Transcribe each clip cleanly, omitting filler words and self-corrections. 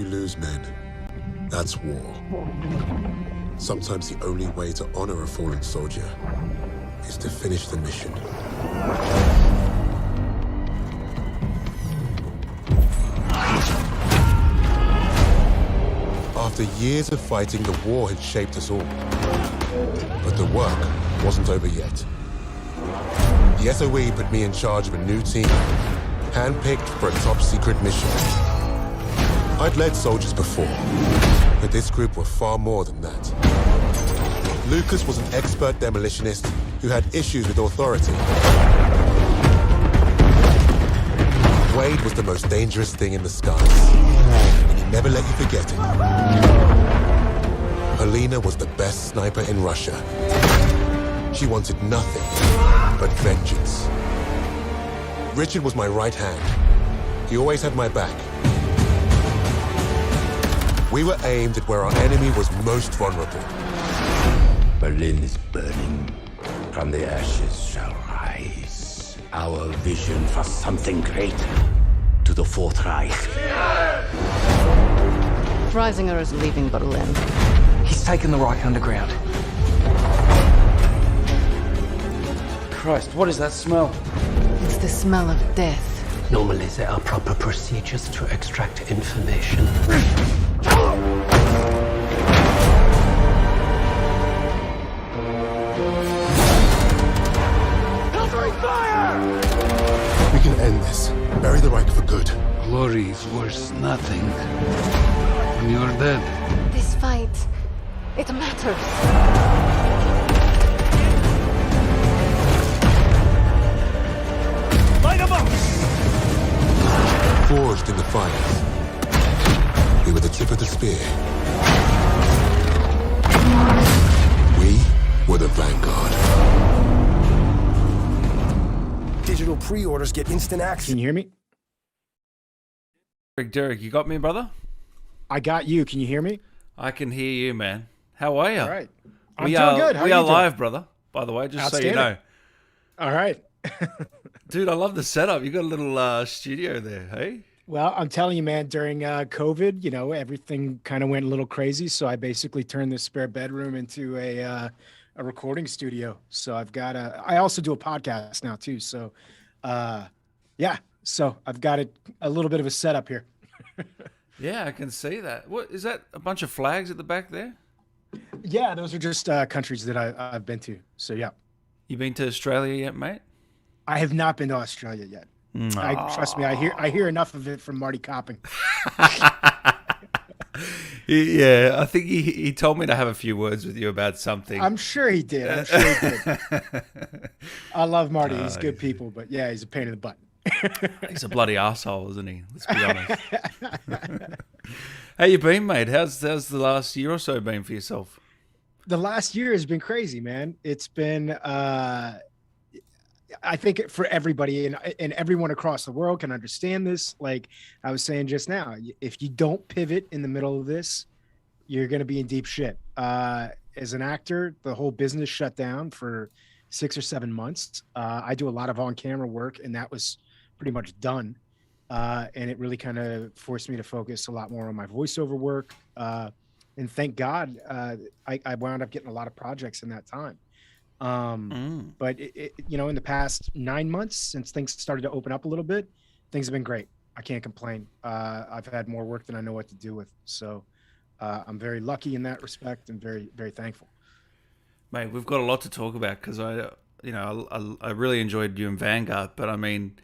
You lose men. That's war. Sometimes the only way to honor a fallen soldier is to finish the mission. After years of fighting, the war had shaped us all. But the work wasn't over yet. The SOE put me in charge of a new team, handpicked for a top-secret mission. I'd led soldiers before, but this group were far more than that. Lucas was an expert demolitionist who had issues with authority. Wade was the most dangerous thing in the skies, and he never let you forget it. Helena was the best sniper in Russia. She wanted nothing but vengeance. Richard was my right hand. He always had my back. We were aimed at where our enemy was most vulnerable. Berlin is burning. From the ashes shall rise our vision for something great to the Fourth Reich. Freisinger is leaving Berlin. He's taken the Reich underground. Christ, what is that smell? It's the smell of death. Normally there are proper procedures to extract information. Covering fire! We can end this. Bury the Reich for good. Glory is worth nothing when you're dead. This fight, it matters. Light them up! Forged in the fires. We were the tip of the spear. We were the Vanguard. Digital pre-orders get instant access. Can you hear me? Derek, you got me, brother? I got you. Can you hear me? I can hear you, man. How are you? All right. I'm doing good. How we are are you live, doing? brother, by the way, just so you know. All right. Dude, I love the setup. You got a little studio there, hey? Well, I'm telling you, man, during COVID, you know, everything kind of went a little crazy. So I basically turned this spare bedroom into a recording studio. So I also do a podcast now too. So yeah, so I've got a little bit of a setup here. Yeah, I can see that. What is that? A bunch of flags at the back there? Yeah, those are just countries that I've been to. So yeah. You been to Australia yet, mate? I have not been to Australia yet. Trust me, I hear enough of it from Marty Copping. Yeah, I think he told me to have a few words with you about something. I'm sure he did. I love Marty. He's good people, but yeah, he's a pain in the butt. He's a bloody asshole, isn't he? Let's be honest. How you been, mate? How's the last year or so been for yourself? The last year has been crazy, man. It's been I think for everybody and everyone across the world can understand this. Like I was saying just now, if you don't pivot in the middle of this, you're going to be in deep shit. As an actor, the whole business shut down for 6 or 7 months. I do a lot of on-camera work, and that was pretty much done. And it really kind of forced me to focus a lot more on my voiceover work. And thank God, I wound up getting a lot of projects in that time. But you know, in the past 9 months, since things started to open up a little bit, things have been great. I can't complain. I've had more work than I know what to do with. So I'm very lucky in that respect and very, very thankful. Mate, we've got a lot to talk about because I really enjoyed you in Vanguard, but I mean,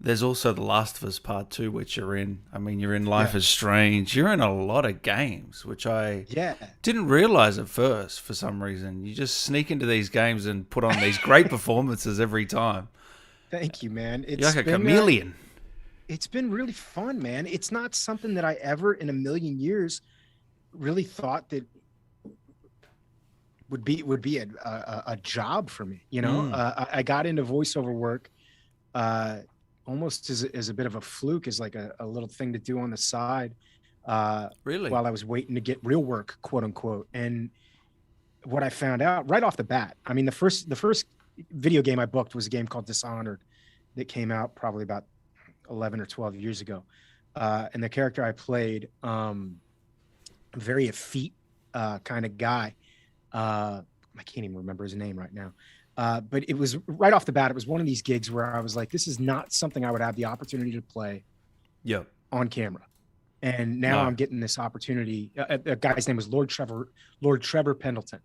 there's also The Last of Us Part 2, which you're in. I mean, you're in Life is Strange. You're in a lot of games, which I didn't realize at first for some reason. You just sneak into these games and put on these great performances every time. Thank you, man. You're like a chameleon. It's been really fun, man. It's not something that I ever in a million years really thought that would be a job for me. You know, I got into voiceover work almost as a bit of a fluke, as like a little thing to do on the side. Really? While I was waiting to get real work, quote unquote. And what I found out right off the bat, I mean, the first video game I booked was a game called Dishonored that came out probably about 11 or 12 years ago. and the character I played, very effete kind of guy. I can't even remember his name right now. But it was right off the bat, it was one of these gigs where I was like, this is not something I would have the opportunity to play on camera. And now I'm getting this opportunity. A guy's name was Lord Trevor Pendleton.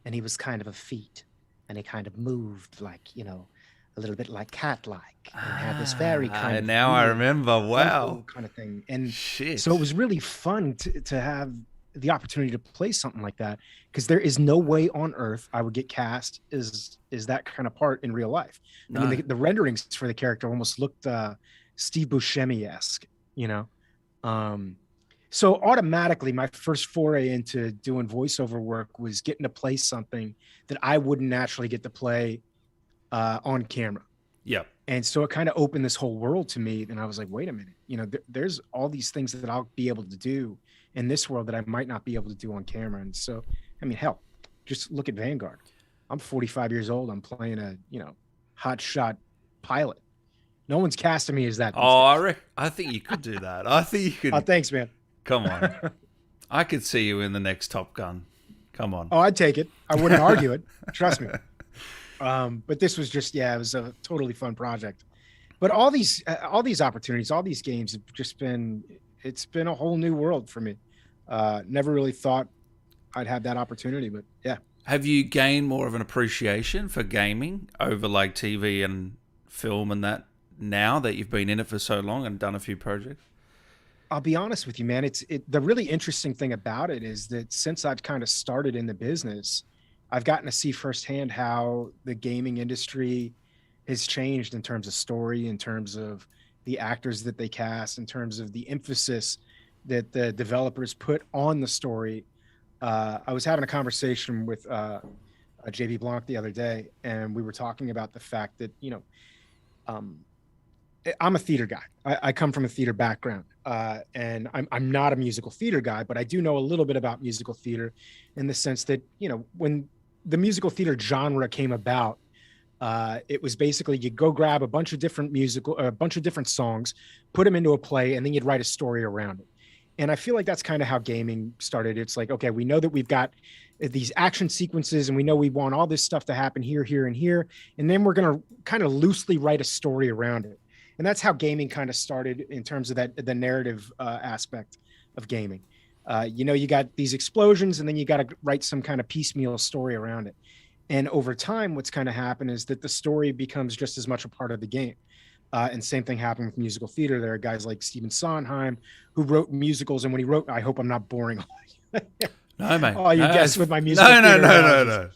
And he was kind of effete. And he kind of moved like, you know, a little bit like cat-like. And had this very kind of... Now I remember. Wow. Kind of thing. And shit. So it was really fun to have the opportunity to play something like that, because there is no way on earth I would get cast as that kind of part in real life. I mean, the renderings for the character almost looked Steve Buscemi-esque, you know? So automatically my first foray into doing voiceover work was getting to play something that I wouldn't naturally get to play on camera. Yep. And so it kind of opened this whole world to me. And I was like, wait a minute, you know, there's all these things that I'll be able to do in this world that I might not be able to do on camera. And so, I mean, hell, just look at Vanguard. I'm 45 years old. I'm playing a, you know, hotshot pilot. No one's casting me as that. Oh, I think you could do that. I think you could. Oh, thanks, man. Come on. I could see you in the next Top Gun. Come on. Oh, I'd take it. I wouldn't argue it. Trust me. But this was just, it was a totally fun project. But all these opportunities, all these games have just been, it's been a whole new world for me. Never really thought I'd have that opportunity, but yeah. Have you gained more of an appreciation for gaming over like TV and film and that now that you've been in it for so long and done a few projects? I'll be honest with you, man. The really interesting thing about it is that since I've kind of started in the business, I've gotten to see firsthand how the gaming industry has changed in terms of story, in terms of the actors that they cast, in terms of the emphasis that the developers put on the story. I was having a conversation with JB Blanc the other day, and we were talking about the fact that, you know, I'm a theater guy. I come from a theater background, and I'm not a musical theater guy, but I do know a little bit about musical theater in the sense that, you know, when the musical theater genre came about, it was basically you go grab a bunch of different songs, put them into a play, and then you'd write a story around it. And I feel like that's kind of how gaming started. It's like, okay, we know that we've got these action sequences and we know we want all this stuff to happen here, here, and here. And then we're going to kind of loosely write a story around it. And that's how gaming kind of started in terms of the narrative aspect of gaming. You know, you got these explosions and then you got to write some kind of piecemeal story around it. And over time, what's kind of happened is that the story becomes just as much a part of the game. And same thing happened with musical theater. There are guys like Stephen Sondheim who wrote musicals. And when he wrote, I hope I'm not boring. No, mate. Oh, you guessed with my musical theater. No.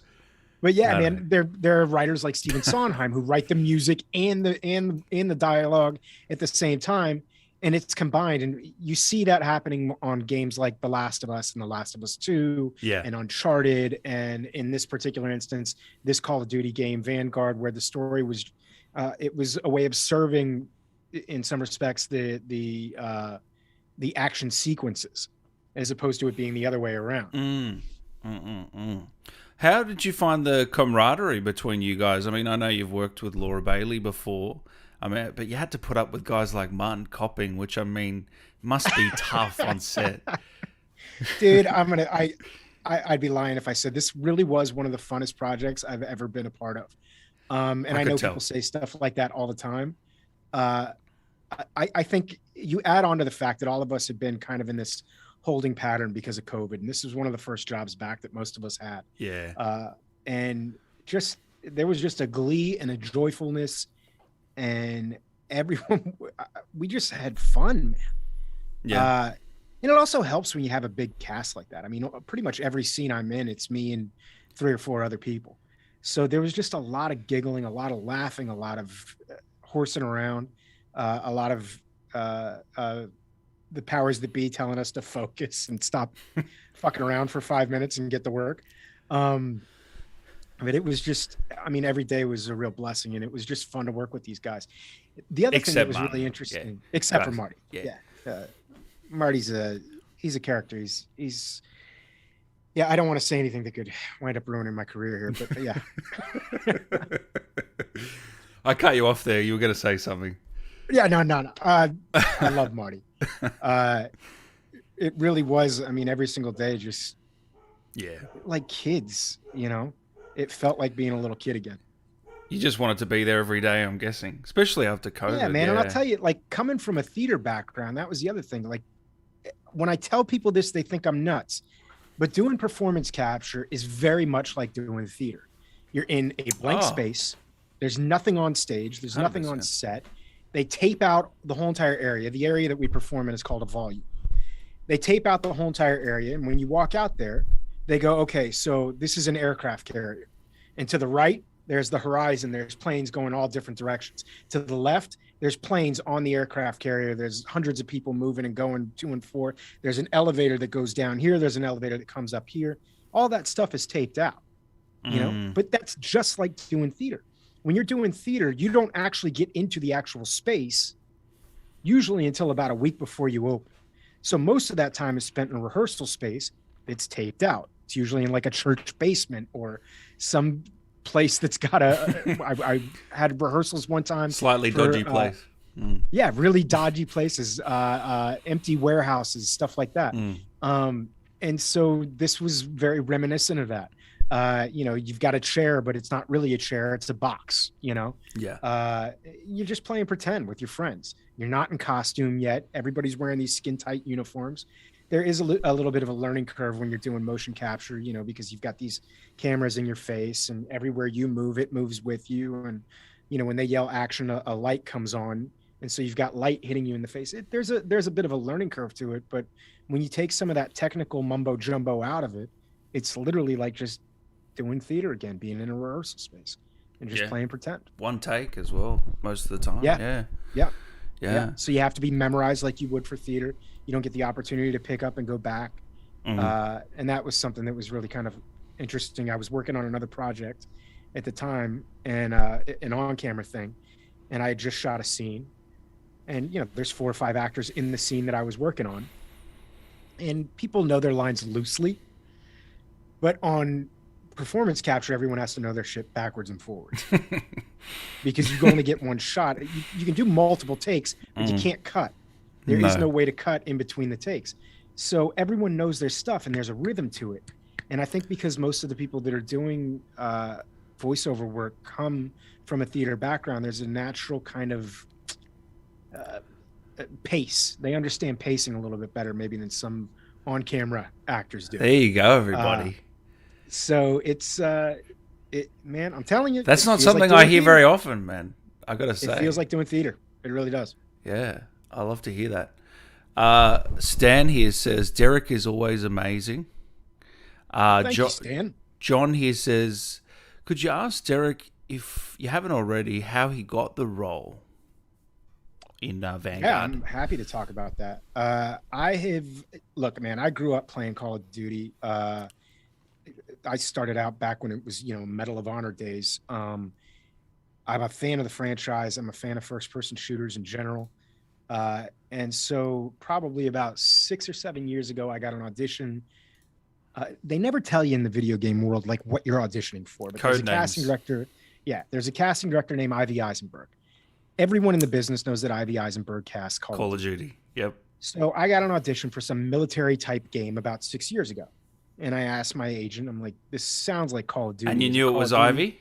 But yeah, man, there are writers like Stephen Sondheim who write the music and the dialogue at the same time, and it's combined. And you see that happening on games like The Last of Us and The Last of Us 2, and Uncharted, and in this particular instance, this Call of Duty game, Vanguard, where the story was, it was a way of serving, in some respects, the action sequences, as opposed to it being the other way around. How did you find the camaraderie between you guys? I mean, I know you've worked with Laura Bailey before. I mean, but you had to put up with guys like Martin Copping, which, I mean, must be tough on set. Dude, I'd be lying if I said this really was one of the funnest projects I've ever been a part of. And I know people say stuff like that all the time. I think you add on to the fact that all of us have been kind of in this holding pattern because of COVID. And this was one of the first jobs back that most of us had. Yeah. And just, there was just a glee and a joyfulness, and everyone, we just had fun, man. Yeah. And it also helps when you have a big cast like that. I mean, pretty much every scene I'm in, it's me and 3 or 4 other people. So there was just a lot of giggling, a lot of laughing, a lot of horsing around, a lot of the powers that be telling us to focus and stop fucking around for 5 minutes and get to work. But it was just, I mean, every day was a real blessing, and it was just fun to work with these guys. The other thing that was really interesting, except for Marty. Marty's he's a character. He's I don't want to say anything that could wind up ruining my career here, but yeah. I cut you off there. You were going to say something. Yeah, no. I love Marty. It really was. I mean, every single day, just like kids. It felt like being a little kid again. You just wanted to be there every day, I'm guessing, especially after COVID. Yeah, man. And I'll tell you, like, coming from a theater background, that was the other thing. Like, when I tell people this, they think I'm nuts. But doing performance capture is very much like doing theater. You're in a blank space. There's nothing on stage. There's nothing on set. They tape out the whole entire area. The area that we perform in is called a volume. They tape out the whole entire area. And when you walk out there, they go, okay, so this is an aircraft carrier. And to the right, there's the horizon. There's planes going all different directions. To the left, there's planes on the aircraft carrier. There's hundreds of people moving and going to and forth. There's an elevator that goes down here. There's an elevator that comes up here. All that stuff is taped out, but that's just like doing theater. When you're doing theater, you don't actually get into the actual space usually until about a week before you open. So most of that time is spent in a rehearsal space. It's taped out. It's usually in like a church basement or some place that's got I had rehearsals one time. Slightly dodgy place. Yeah, really dodgy places, empty warehouses, stuff like that. And so this was very reminiscent of that. You've got a chair, but it's not really a chair. It's a box, You're just playing pretend with your friends. You're not in costume yet. Everybody's wearing these skin tight uniforms. There is a little bit of a learning curve when you're doing motion capture, because you've got these cameras in your face and everywhere you move, it moves with you. And, when they yell action, a light comes on. And so you've got light hitting you in the face. There's a bit of a learning curve to it. But when you take some of that technical mumbo jumbo out of it, it's literally like just doing theater again, being in a rehearsal space and just playing pretend. One take as well, most of the time. Yeah. So you have to be memorized like you would for theater. You don't get the opportunity to pick up and go back. And that was something that was really kind of interesting. I was working on another project at the time and an on-camera thing. And I had just shot a scene. And, there's 4 or 5 actors in the scene that I was working on. And people know their lines loosely. But on performance capture, everyone has to know their shit backwards and forwards. Because you only get one shot. You can do multiple takes, but you can't cut. There is no way to cut in between the takes. So everyone knows their stuff and there's a rhythm to it. And I think because most of the people that are doing voiceover work come from a theater background, there's a natural kind of pace. They understand pacing a little bit better maybe than some on-camera actors do. There you go, everybody. So it's, man, I'm telling you. That's not something I hear very often, man. I got to say. It feels like doing theater. It really does. Yeah. I love to hear that. Stan here says, Derek is always amazing. Thank you, Stan. John here says, could you ask Derek, if you haven't already, how he got the role in Vanguard? Yeah, I'm happy to talk about that. Look, man, I grew up playing Call of Duty. I started out back when it was, Medal of Honor days. I'm a fan of the franchise. I'm a fan of first-person shooters in general. And so probably about 6 or 7 years ago, I got an audition. They never tell you in the video game world, like what you're auditioning for, but there's a casting director. Yeah. There's a casting director named Ivy Eisenberg. Everyone in the business knows that Ivy Eisenberg casts Call of Duty. Yep. So I got an audition for some military type game about 6 years ago. And I asked my agent, I'm like, this sounds like Call of Duty. And you knew it was Ivy?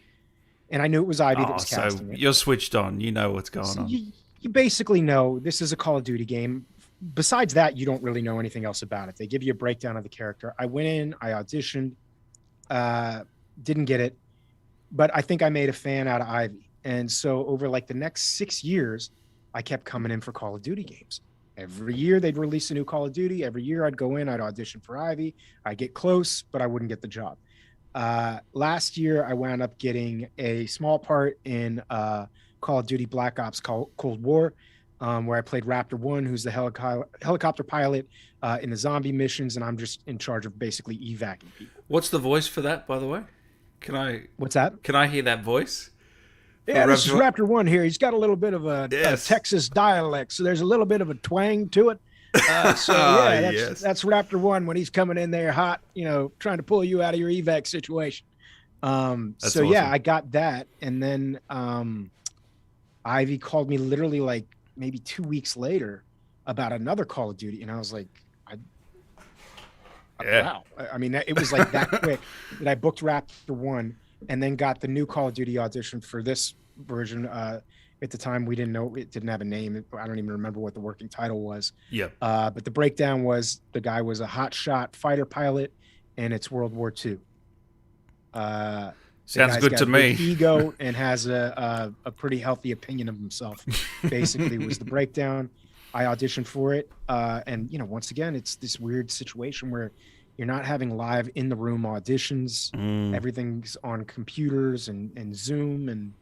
And I knew it was Ivy that was casting it. You're switched on. You know what's going on. You basically know this is a Call of Duty game. Besides that, you don't really know anything else about it. They give you a breakdown of the character. I went in, I auditioned, didn't get it, but I think I made a fan out of Ivy. And so over like the next 6 years, I kept coming in for Call of Duty games. Every year they'd release a new Call of Duty. Every year I'd go in, I'd audition for Ivy. I'd get close, but I wouldn't get the job. Last year, I wound up getting a small part in Call of Duty Black Ops Cold War, where I played Raptor One, who's the helicopter pilot in the zombie missions, and I'm just in charge of basically evacing people. What's the voice for that, by the way? What's that? Can I hear that voice? Yeah, this is Raptor One here. He's got a little bit of a Texas dialect, so there's a little bit of a twang to it. That's Raptor One when he's coming in there hot, trying to pull you out of your evac situation. Awesome. Yeah, I got that, and then Ivy called me literally like maybe 2 weeks later about another Call of Duty, and I was like, wow. I mean, it was like that quick that I booked Raptor One and then got the new Call of Duty audition for this version. At the time, we didn't know, it didn't have a name. I don't even remember what the working title was. Yep. But the breakdown was the guy was a hotshot fighter pilot, and it's World War II. Sounds good to me. Ego and has a pretty healthy opinion of himself. Basically, was the breakdown. I auditioned for it, and once again, it's this weird situation where you're not having live in the room auditions. Everything's on computers and Zoom and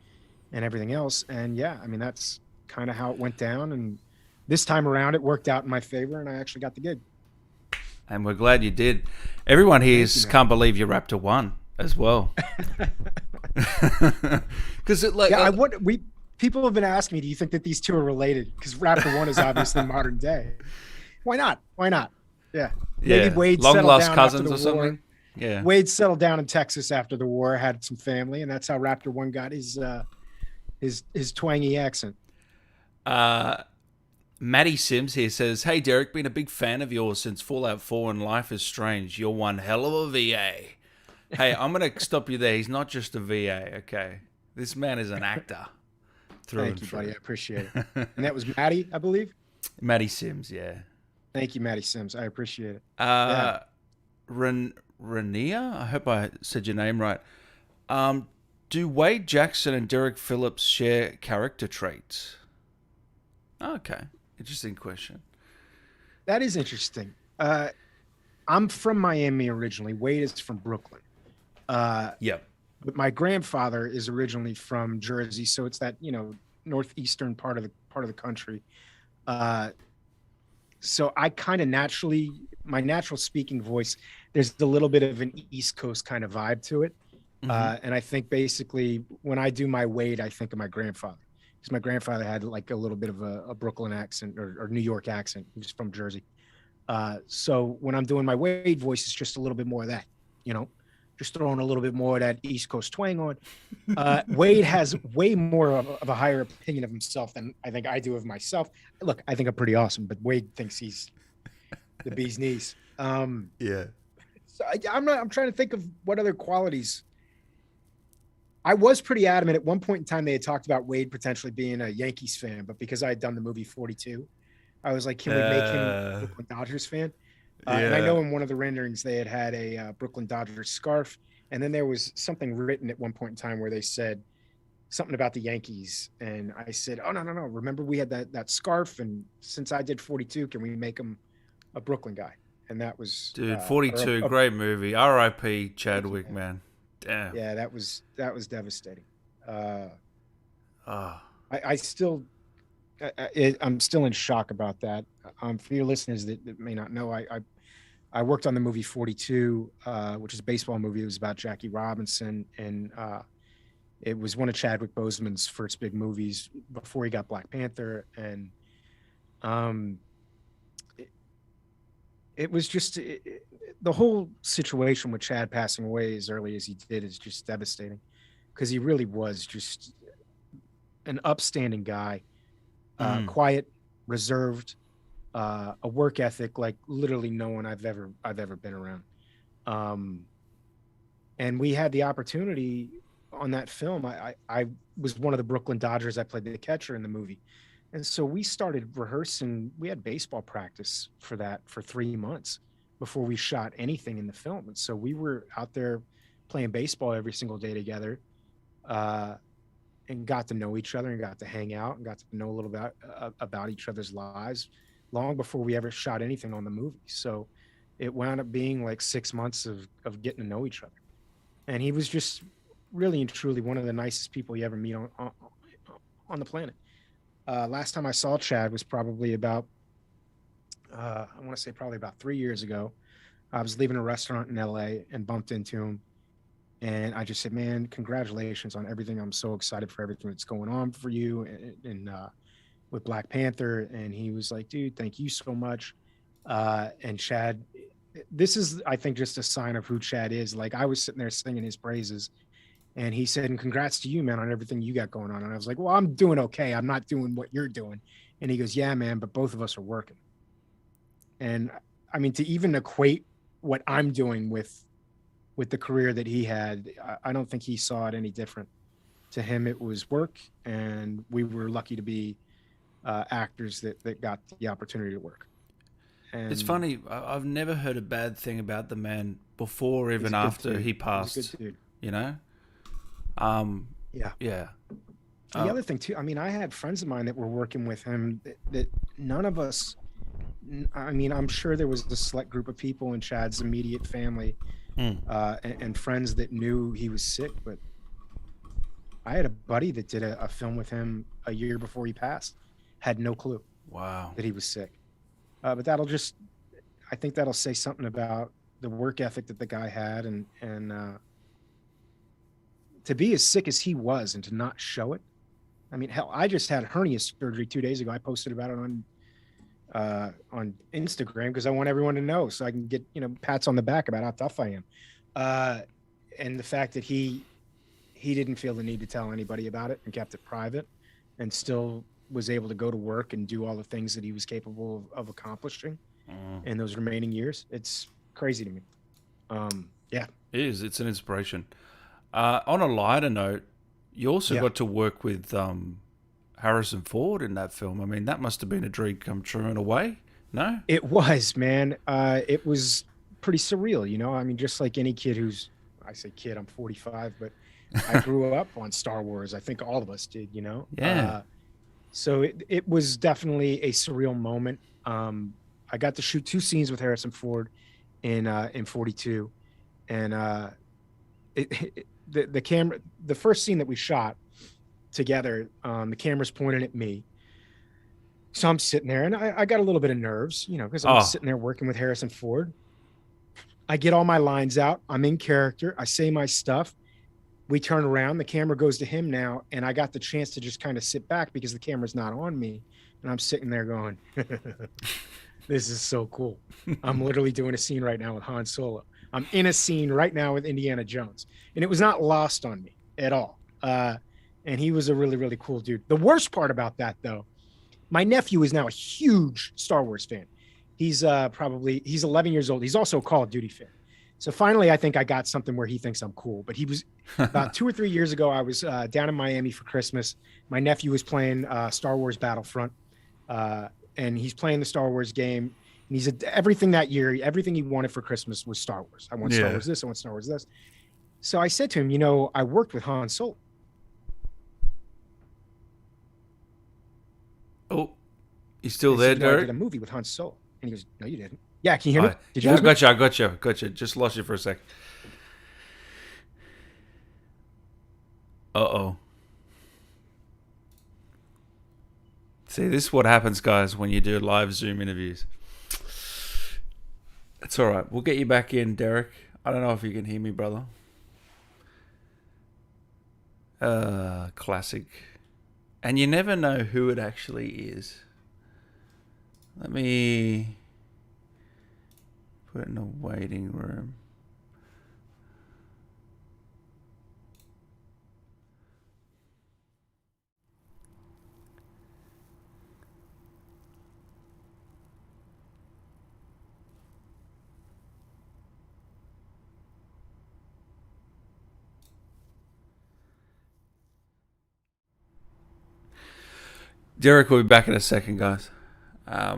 everything else. And yeah, I mean, that's kind of how it went down. And this time around, it worked out in my favor, and I actually got the gig. And we're glad you did. Everyone here can't believe you Raptor One as well. Because people have been asking me, do you think that these two are related? Because Raptor One is obviously modern day. Why not? Yeah. Maybe Wade long settled lost down cousins after the or war. something. Yeah. Wade settled down in Texas after the war, had some family, and that's how Raptor One got his twangy accent. Maddie Sims here says, "Hey Derek, been a big fan of yours since Fallout 4 and Life is Strange. You're one hell of a VA." Hey, I'm going to stop you there. He's not just a VA, okay? This man is an actor. Thank you, buddy. I appreciate it. And that was Maddie, I believe? Maddie Sims, yeah. Thank you, Maddie Sims. I appreciate it. Rania, I hope I said your name right. Do Wade Jackson and Derek Phillips share character traits? Okay, interesting question. That is interesting. I'm from Miami originally. Wade is from Brooklyn. Yep. But my grandfather is originally from Jersey, so it's that northeastern part of the country. So I kind of my natural speaking voice, there's a little bit of an East Coast kind of vibe to it. And I think basically when I do my Wade, I think of my grandfather, because my grandfather had like a little bit of a Brooklyn accent or New York accent. He was from Jersey. So when I'm doing my Wade voice, it's just a little bit more of that, just throwing a little bit more of that East Coast twang on. Wade has way more of a higher opinion of himself than I think I do of myself. Look, I think I'm pretty awesome, but Wade thinks he's the bee's knees. Yeah. So I'm trying to think of what other qualities. I was pretty adamant at one point in time. They had talked about Wade potentially being a Yankees fan, but because I had done the movie 42, I was like, can we make him a Brooklyn Dodgers fan? And I know in one of the renderings they had a Brooklyn Dodgers scarf, and then there was something written at one point in time where they said something about the Yankees, and I said, oh, no. Remember we had that scarf, and since I did 42, can we make him a Brooklyn guy? And that was 42, great movie. R.I.P. Chadwick, man. Damn. Yeah, that was devastating. Oh. I'm still in shock about that. For your listeners that may not know, I worked on the movie 42, which is a baseball movie. It was about Jackie Robinson, and it was one of Chadwick Boseman's first big movies before he got Black Panther. And it was just the whole situation with Chad passing away as early as he did is just devastating, because he really was just an upstanding guy. Quiet, reserved, a work ethic like literally no one I've ever been around. And we had the opportunity on that film. I was one of the Brooklyn Dodgers. I played the catcher in the movie. And so we started rehearsing. We had baseball practice for that for 3 months before we shot anything in the film. And so we were out there playing baseball every single day together. And got to know each other and got to hang out and got to know a little bit about each other's lives long before we ever shot anything on the movie. So it wound up being like 6 months of getting to know each other. And he was just really and truly one of the nicest people you ever meet on the planet. Last time I saw Chad was probably about, I want to say probably about 3 years ago. I was leaving a restaurant in LA and bumped into him. And I just said, man, congratulations on everything. I'm so excited for everything that's going on for you and with Black Panther. And he was like, dude, thank you so much. And Chad, this is, I think, just a sign of who Chad is. Like, I was sitting there singing his praises, and he said, and congrats to you, man, on everything you got going on. And I was like, well, I'm doing okay. I'm not doing what you're doing. And he goes, yeah, man, but both of us are working. And I mean, to even equate what I'm doing with the career that he had, I don't think he saw it any different. To him, it was work, and we were lucky to be actors that got the opportunity to work. And It's funny. I've never heard a bad thing about the man before, even after he passed. He's a good dude. You know. Yeah. Yeah. The other thing too, I mean, I had friends of mine that were working with him that none of us. I mean, I'm sure there was a select group of people in Chad's immediate family and friends that knew he was sick, but I had a buddy that did a film with him a year before he passed, had no clue. Wow. That he was sick. But I think that'll say something about the work ethic that the guy had, and to be as sick as he was and to not show it. I mean, hell, I just had hernia surgery 2 days ago. I posted about it on Instagram because I want everyone to know, so I can get, pats on the back about how tough I am. And the fact that he didn't feel the need to tell anybody about it and kept it private, and still was able to go to work and do all the things that he was capable of accomplishing in those remaining years. It's crazy to me. Yeah. It is. It's an inspiration. On a lighter note, you also got to work with Harrison Ford in that film. I mean, that must have been a dream come true in a way, no? It was, man. It was pretty surreal, I mean, just like any kid I say kid, I'm 45, but I grew up on Star Wars. I think all of us did, Yeah. So it was definitely a surreal moment. I got to shoot 2 scenes with Harrison Ford in 42, and the camera, the first scene that we shot together, the camera's pointed at me. So I'm sitting there, and I got a little bit of nerves, because I'm sitting there working with Harrison Ford. I get all my lines out. I'm in character. I say my stuff. We turn around. The camera goes to him now, and I got the chance to just kind of sit back because the camera's not on me. And I'm sitting there going, this is so cool. I'm literally doing a scene right now with Han Solo. I'm in a scene right now with Indiana Jones. And it was not lost on me at all. And he was a really, really cool dude. The worst part about that, though, my nephew is now a huge Star Wars fan. He's 11 years old. He's also a Call of Duty fan. So finally, I think I got something where he thinks I'm cool. But he was about 2 or 3 years ago, I was down in Miami for Christmas. My nephew was playing Star Wars Battlefront. And he's playing the Star Wars game. And he's everything that year, everything he wanted for Christmas was Star Wars. I want Star Wars this. I want Star Wars this. So I said to him, I worked with Han Solo. Oh, you still there, Derek? I did a movie with Han Solo. And he goes, no, you didn't. Yeah, can you hear me? Did you I lose me? got you. Just lost you for a sec. Uh-oh. See, this is what happens, guys, when you do live Zoom interviews. It's all right. We'll get you back in, Derek. I don't know if you can hear me, brother. Classic. And you never know who it actually is. Let me put it in a waiting room. Derek will be back in a second, guys. I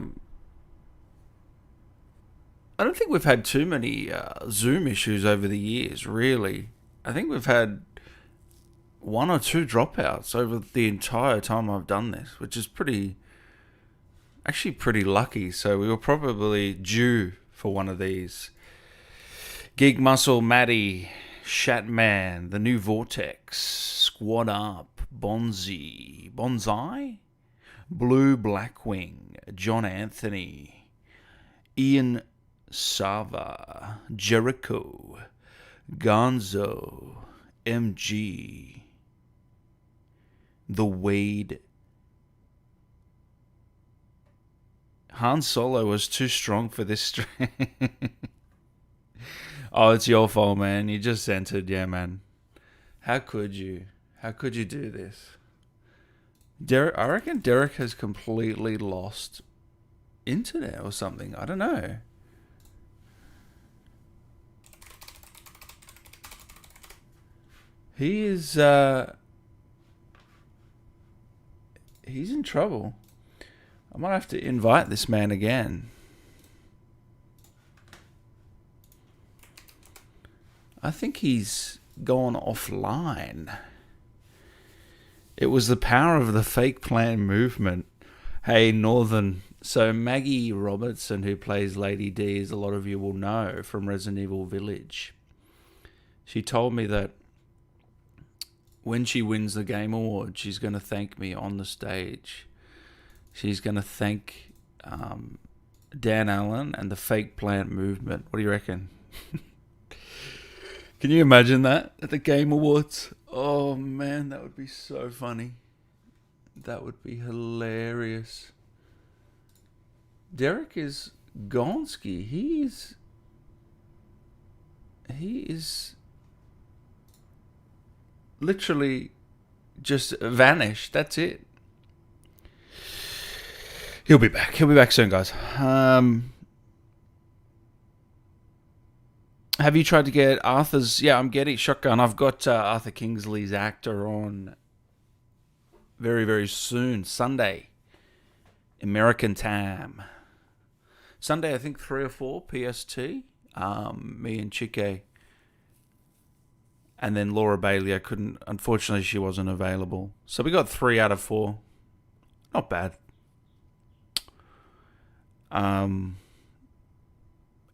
don't think we've had too many Zoom issues over the years, really. I think we've had 1 or 2 dropouts over the entire time I've done this, which is pretty lucky. So we were probably due for one of these. Gig Muscle, Maddie, Shatman, The New Vortex, Squad Up, Bonsai, Blue Blackwing, John Anthony, Ian Sava, Jericho, Gonzo, MG, The Wade. Han Solo was too strong for this stream. Oh, it's your fault, man. You just entered. Yeah, man. How could you? How could you do this? Derek, I reckon Derek has completely lost internet or something. I don't know. He is he's in trouble. I might have to invite this man again. I think he's gone offline. It was the power of the fake plan movement. Hey, Northern. So Maggie Robertson, who plays Lady D, as a lot of you will know from Resident Evil Village, she told me that when she wins the Game Award, she's going to thank me on the stage. She's going to thank Dan Allen and the fake plant movement. What do you reckon? Can you imagine that at the Game Awards? Oh, man, that would be so funny. That would be hilarious. Derek is Gonski. He is literally just vanished. That's it. He'll be back. He'll be back soon, guys. Have you tried to get Arthur's... Yeah, I'm getting Shotgun. I've got Arthur Kingsley's actor on very, very soon. Sunday. American time. Sunday, I think 3 or 4 PST. Me and Chike. And then Laura Bailey. I couldn't... Unfortunately, she wasn't available. So we got 3 out of 4. Not bad.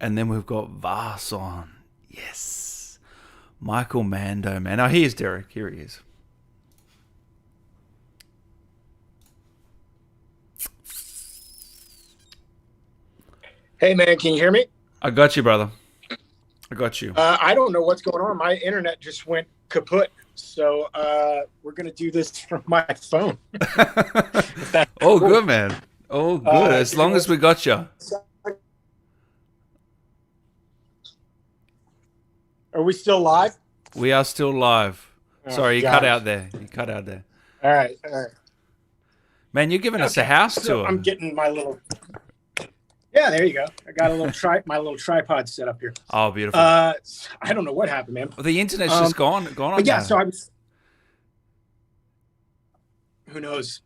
And then we've got Vars on. Yes. Michael Mando, man. Oh, here's Derek. Here he is. Hey, man, can you hear me? I got you, brother. I got you. I don't know what's going on. My internet just went kaput. So we're going to do this from my phone. Oh, cool. Good, man. Oh, good. As long as we got you. Are we still live? We are still live. Oh, sorry, you cut out there. You cut out there. All right. Man, you're giving us a house tour. I'm getting my little... Yeah, there you go. I got a little my little tripod set up here. Oh, beautiful. I don't know what happened, man. Well, the internet's just gone on. But yeah, so I was... Who knows?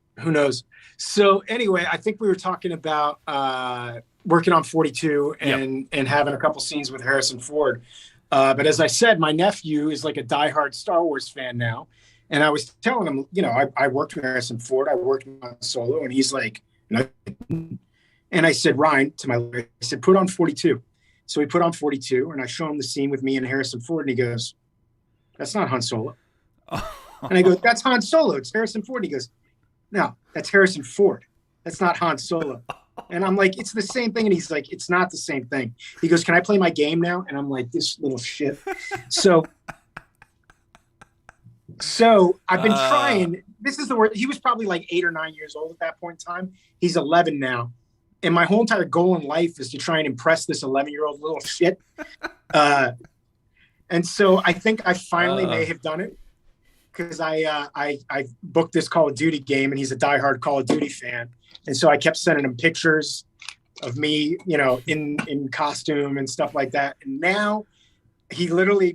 So anyway, I think we were talking about working on 42 and having a couple scenes with Harrison Ford. But as I said, my nephew is like a diehard Star Wars fan now. And I was telling him, I worked with Harrison Ford. I worked on Solo. And he's like, no. And I said, Ryan, to my lawyer, I said, put on 42. So we put on 42. And I show him the scene with me and Harrison Ford. And he goes, that's not Han Solo. And I go, that's Han Solo. It's Harrison Ford. And he goes, no, that's Harrison Ford. That's not Han Solo. And I'm like, it's the same thing. And he's like, it's not the same thing. He goes, can I play my game now? And I'm like, this little shit. So I've been trying. This is the word. He was probably like 8 or 9 years old at that point in time. He's 11 now. And my whole entire goal in life is to try and impress this 11-year-old little shit. And so I think I finally may have done it. Because I booked this Call of Duty game, and he's a diehard Call of Duty fan. And so I kept sending him pictures of me, in costume and stuff like that. And now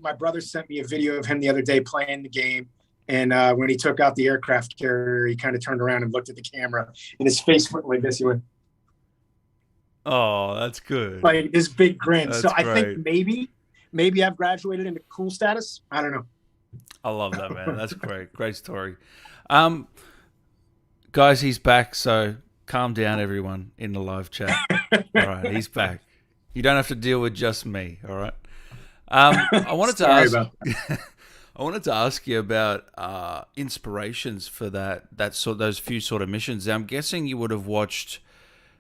my brother sent me a video of him the other day playing the game. And when he took out the aircraft carrier, he kind of turned around and looked at the camera, and his face went like this. He went, oh, that's good. Like this big grin. That's so I great. think maybe I've graduated into cool status. I don't know. I love that, man. That's great. Great story. Guys, he's back, so calm down, everyone, in the live chat. All right, he's back. You don't have to deal with just me, all right? I wanted to ask you about inspirations for those few sort of missions. I'm guessing you would have watched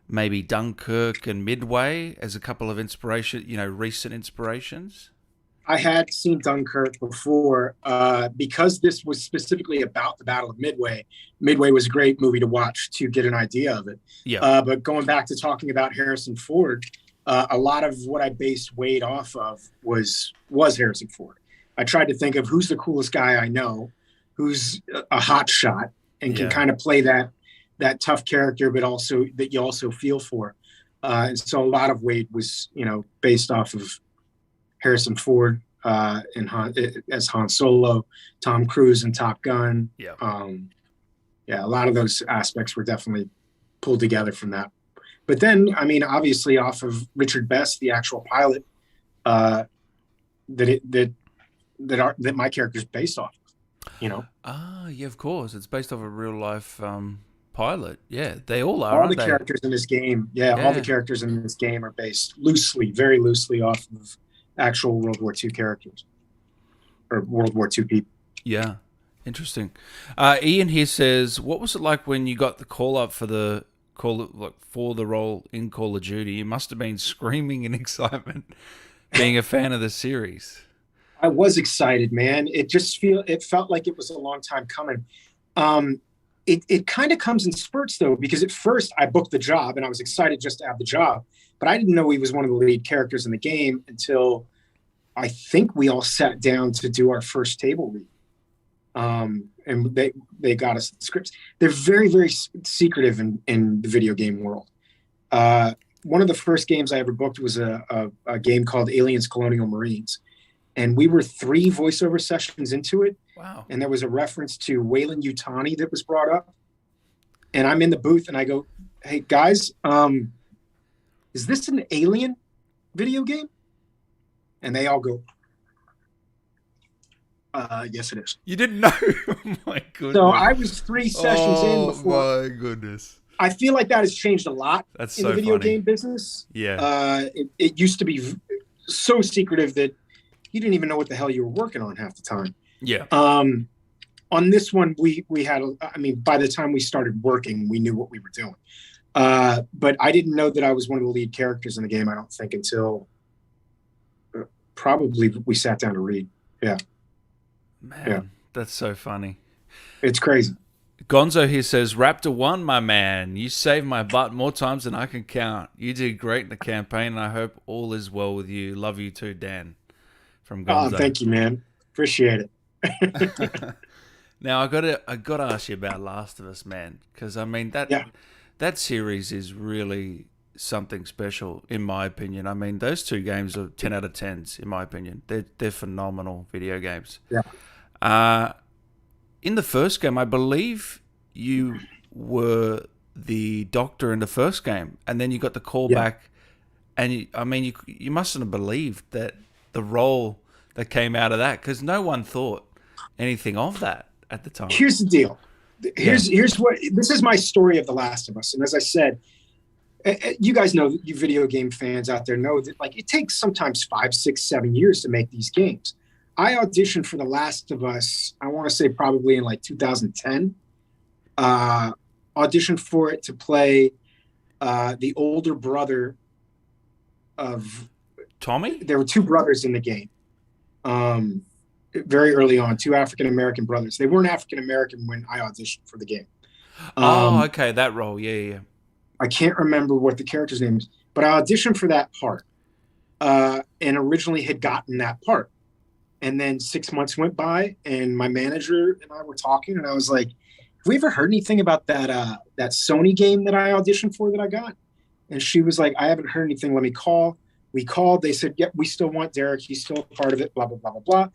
maybe Dunkirk and Midway as a couple of recent inspirations. I had seen Dunkirk before because this was specifically about the Battle of Midway. Midway was a great movie to watch to get an idea of it. Yeah. But going back to talking about Harrison Ford, a lot of what I based Wade off of was Harrison Ford. I tried to think of who's the coolest guy I know, who's a hot shot, and can Yeah. kind of play that tough character, but also that you also feel for. And so a lot of Wade was, based off of Harrison Ford as Han Solo, Tom Cruise in Top Gun. Yeah. A lot of those aspects were definitely pulled together from that. But then, I mean, obviously off of Richard Best, the actual pilot, that my character's based off of, Yeah, of course. It's based off a real life pilot. Yeah, they all are. All the characters in this game, all the characters in this game are based very loosely off of actual World War II characters or World War II people. Yeah, interesting. Ian here says, "What was it like when you got the call up for the role in Call of Duty? You must have been screaming in excitement, being a fan of the series." I was excited, man. It felt like it was a long time coming. It kind of comes in spurts though, because at first I booked the job and I was excited just to have the job, but I didn't know he was one of the lead characters in the game until I think we all sat down to do our first table read. And they got us the scripts. They're very, very secretive in the video game world. One of the first games I ever booked was a game called Aliens Colonial Marines. And we were 3 voiceover sessions into it. Wow. And there was a reference to Wayland Yutani that was brought up. And I'm in the booth and I go, "Hey guys, is this an Alien video game?" And they all go, "Yes, it is." You didn't know? Oh my goodness. So I was 3 sessions in before. Oh my goodness. I feel like that has changed a lot That's in so the video funny. game business. Yeah. It used to be so secretive that you didn't even know what the hell you were working on half the time. Yeah. On this one, we had, by the time we started working, we knew what we were doing. But I didn't know that I was one of the lead characters in the game, I don't think, until probably we sat down to read. Yeah. Man, that's so funny. It's crazy. Gonzo here says, "Raptor One, my man, you saved my butt more times than I can count. You did great in the campaign, and I hope all is well with you. Love you too, Dan." From Gonzo. Oh, thank you, man. Appreciate it. Now I gotta ask you about Last of Us, man, because I mean that series is really something special in my opinion. I mean, those 2 games are 10 out of 10s in my opinion. They're phenomenal video games. Yeah. In the first game, I believe you were the doctor in the first game, and then you got the call back, and you mustn't have believed that the role that came out of that, because no one thought anything of that at the time. Here's the deal. Here's what this is my story of The Last of Us, and as I said, you guys know, you video game fans out there know that it takes sometimes 5, 6, 7 years to make these games. I auditioned for The Last of Us, I want to say probably in 2010. Auditioned for it to play the older brother of Tommy? There were 2 brothers in the game. Very early on, 2 African-American brothers. They weren't African-American when I auditioned for the game. Okay, that role. Yeah. I can't remember what the character's name is, but I auditioned for that part and originally had gotten that part. And then 6 months went by and my manager and I were talking and I was like, "Have we ever heard anything about that Sony game that I auditioned for that I got?" And she was like, "I haven't heard anything. Let me call." We called. They said, "Yep, we still want Derek. He's still a part of it, blah, blah, blah, blah,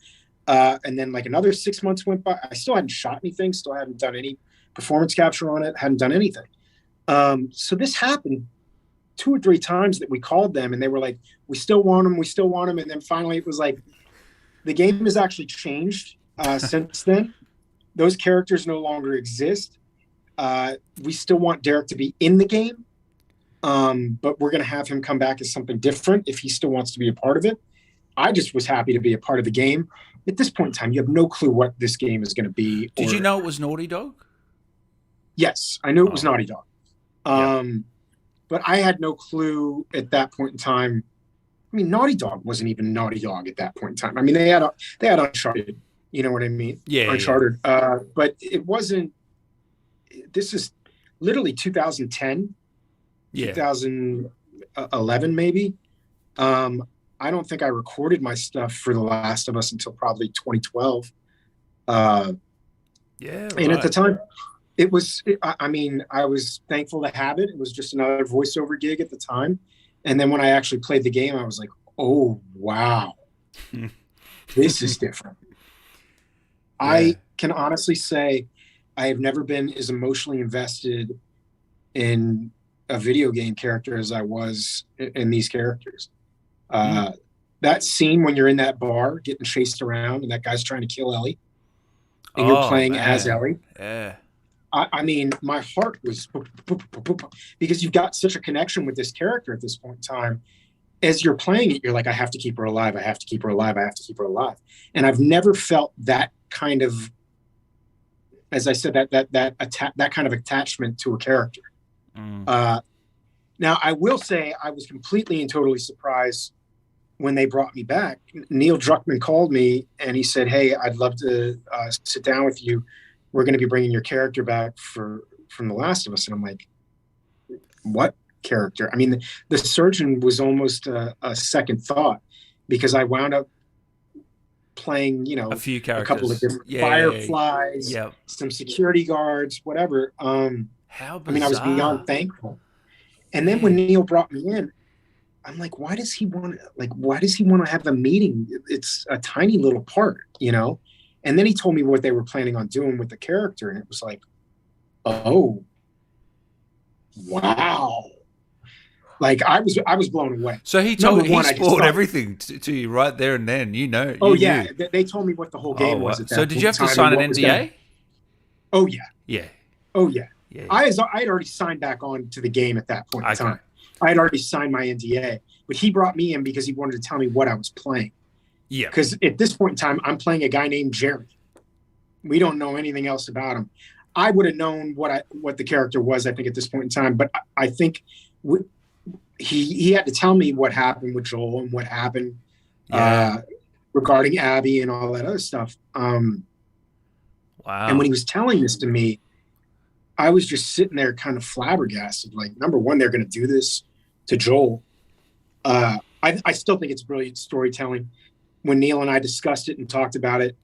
blah." And then another 6 months went by. I still hadn't shot anything, still hadn't done any performance capture on it, hadn't done anything. So this happened 2 or 3 times that we called them and they were like, "We still want him. We still want him." And then finally it was like, the game has actually changed since then. Those characters no longer exist. We still want Derek to be in the game, but we're going to have him come back as something different if he still wants to be a part of it. I just was happy to be a part of the game. At this point in time, you have no clue what this game is going to be. Did you know it was Naughty Dog? Yes, I knew it was Naughty Dog. But I had no clue at that point in time. I mean, Naughty Dog wasn't even Naughty Dog at that point in time. I mean, they had Uncharted. You know what I mean? Yeah. Uncharted. But it wasn't. This is literally 2010, 2011 maybe. I don't think I recorded my stuff for The Last of Us until probably 2012. Yeah. And at the time, It was, I mean, I was thankful to have it. It was just another voiceover gig at the time. And then when I actually played the game, I was like, oh, wow, this is different. Yeah. I can honestly say I have never been as emotionally invested in a video game character as I was in these characters. That scene when you're in that bar getting chased around and that guy's trying to kill Ellie and you're playing as Ellie. Yeah. I mean, my heart was because you've got such a connection with this character at this point in time. As you're playing it, you're like, I have to keep her alive. I have to keep her alive. I have to keep her alive. And I've never felt that kind of, as I said, that kind of attachment to a character. Now, I will say I was completely and totally surprised when they brought me back. Neil Druckmann called me and he said, hey, I'd love to sit down with you. We're going to be bringing your character back from The Last of Us. And I'm like, what character? I mean, the surgeon was almost a second thought because I wound up playing, you know, a few characters, a couple of different fireflies, some security guards, whatever. How bizarre. I mean, I was beyond thankful. And then when Neil brought me in, I'm like, why does he want to have a meeting? It's a tiny little part, you know? And then he told me what they were planning on doing with the character. And it was like, oh, wow. Like I was blown away. So he spoiled everything to you right there and then, you know. Oh yeah. They told me what the whole game was. At that so did you have to sign an NDA? Oh yeah. Yeah. Oh yeah. I had already signed back on to the game at that point in time. I had already signed my NDA, but he brought me in because he wanted to tell me what I was playing. Yeah. Because at this point in time, I'm playing a guy named Jerry. We don't know anything else about him. I would have known what the character was, I think, at this point in time. But I think he had to tell me what happened with Joel and what happened regarding Abby and all that other stuff. Wow. And when he was telling this to me, I was just sitting there kind of flabbergasted. Like, number one, they're going to do this to Joel. I still think it's brilliant storytelling. When Neil and I discussed it and talked about it,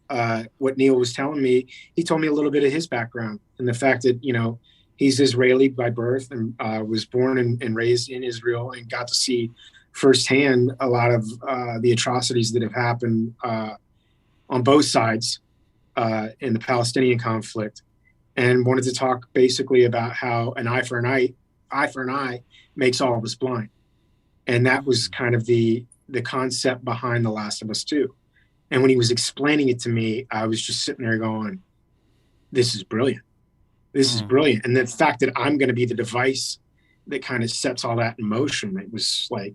what Neil was telling me, he told me a little bit of his background and the fact that, you know, he's Israeli by birth and was born and raised in Israel and got to see firsthand a lot of the atrocities that have happened on both sides in the Palestinian conflict, and wanted to talk basically about how an eye for an eye makes all of us blind. And that was kind of the concept behind The Last of Us 2. And when he was explaining it to me, I was just sitting there going, this is brilliant. This is brilliant. And the fact that I'm going to be the device that kind of sets all that in motion, it was like,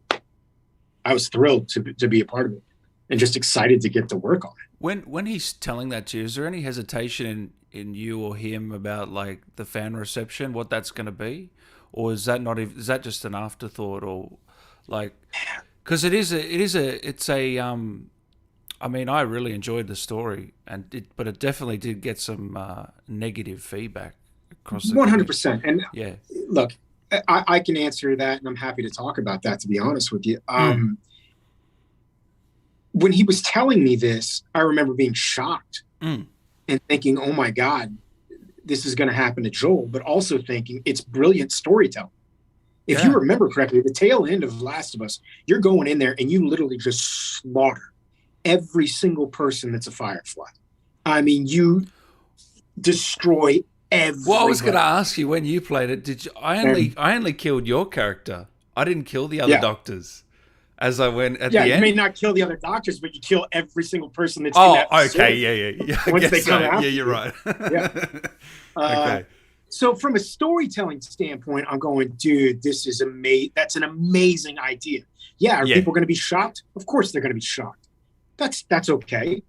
I was thrilled to be a part of it and just excited to get to work on it. When he's telling that to you, is there any hesitation in you or him about like the fan reception, what that's going to be? Or is that not, is that just an afterthought, or like, because I mean, I really enjoyed the story, but it definitely did get some negative feedback across the 100%. And yeah, look, I can answer that, and I'm happy to talk about that, to be honest with you. When he was telling me this, I remember being shocked and thinking, oh my God, this is going to happen to Joel, but also thinking it's brilliant storytelling. If you remember correctly, the tail end of Last of Us, you're going in there and you literally just slaughter every single person that's a Firefly. I mean, you destroy everybody. Well, I was going to ask you, when you played it, did you? I only killed your character. I didn't kill the other doctors. As I went at the end. Yeah, you may not kill the other doctors, but you kill every single person that's in that facility. Yeah. Once they come out. Yeah, you're right. Okay. So from a storytelling standpoint, I'm going, dude, this is amazing. That's an amazing idea. Yeah, are people going to be shocked? Of course they're going to be shocked. That's okay.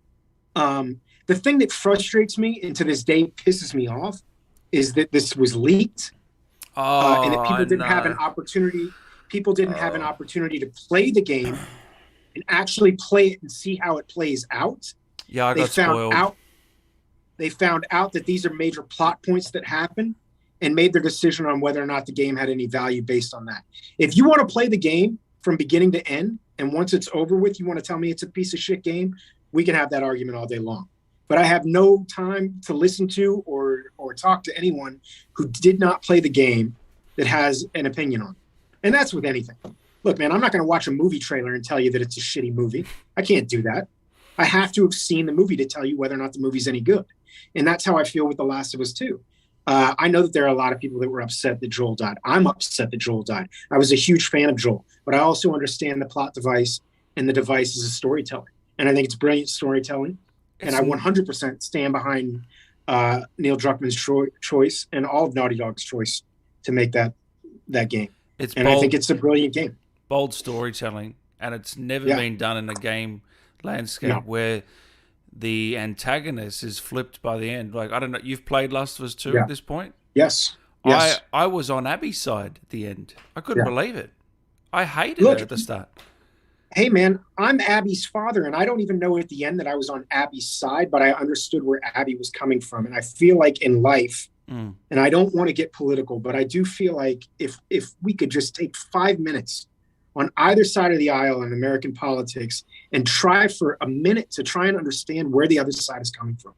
The thing that frustrates me and to this day pisses me off is that this was leaked and that people didn't have an opportunity. People didn't have an opportunity to play the game and actually play it and see how it plays out. Yeah, I got spoiled. They found out that these are major plot points that happen and made their decision on whether or not the game had any value based on that. If you want to play the game from beginning to end, and once it's over with, you want to tell me it's a piece of shit game, we can have that argument all day long. but I have no time to listen to or talk to anyone who did not play the game that has an opinion on it. And that's with anything. Look, man, I'm not going to watch a movie trailer and tell you that it's a shitty movie. I can't do that. I have to have seen the movie to tell you whether or not the movie's any good. And that's how I feel with The Last of Us 2. I know that there are a lot of people that were upset that Joel died. I'm upset that Joel died. I was a huge fan of Joel, but I also understand the plot device, and the device is a storytelling. And I think it's brilliant storytelling. And I 100% stand behind Neil Druckmann's choice and all of Naughty Dog's choice to make that game. It's and bold, I think it's a brilliant game. Bold storytelling, and it's never been done in a game landscape where the antagonist is flipped by the end. Like, I don't know, you've played Last of Us 2 at this point? Yes. I was on Abby's side at the end. I couldn't believe it. I hated it at the start. Hey, man, I'm Abby's father, and I don't even know at the end that I was on Abby's side, but I understood where Abby was coming from. And I feel like in life, and I don't want to get political, but I do feel like if we could just take 5 minutes on either side of the aisle in American politics and try for a minute to try and understand where the other side is coming from.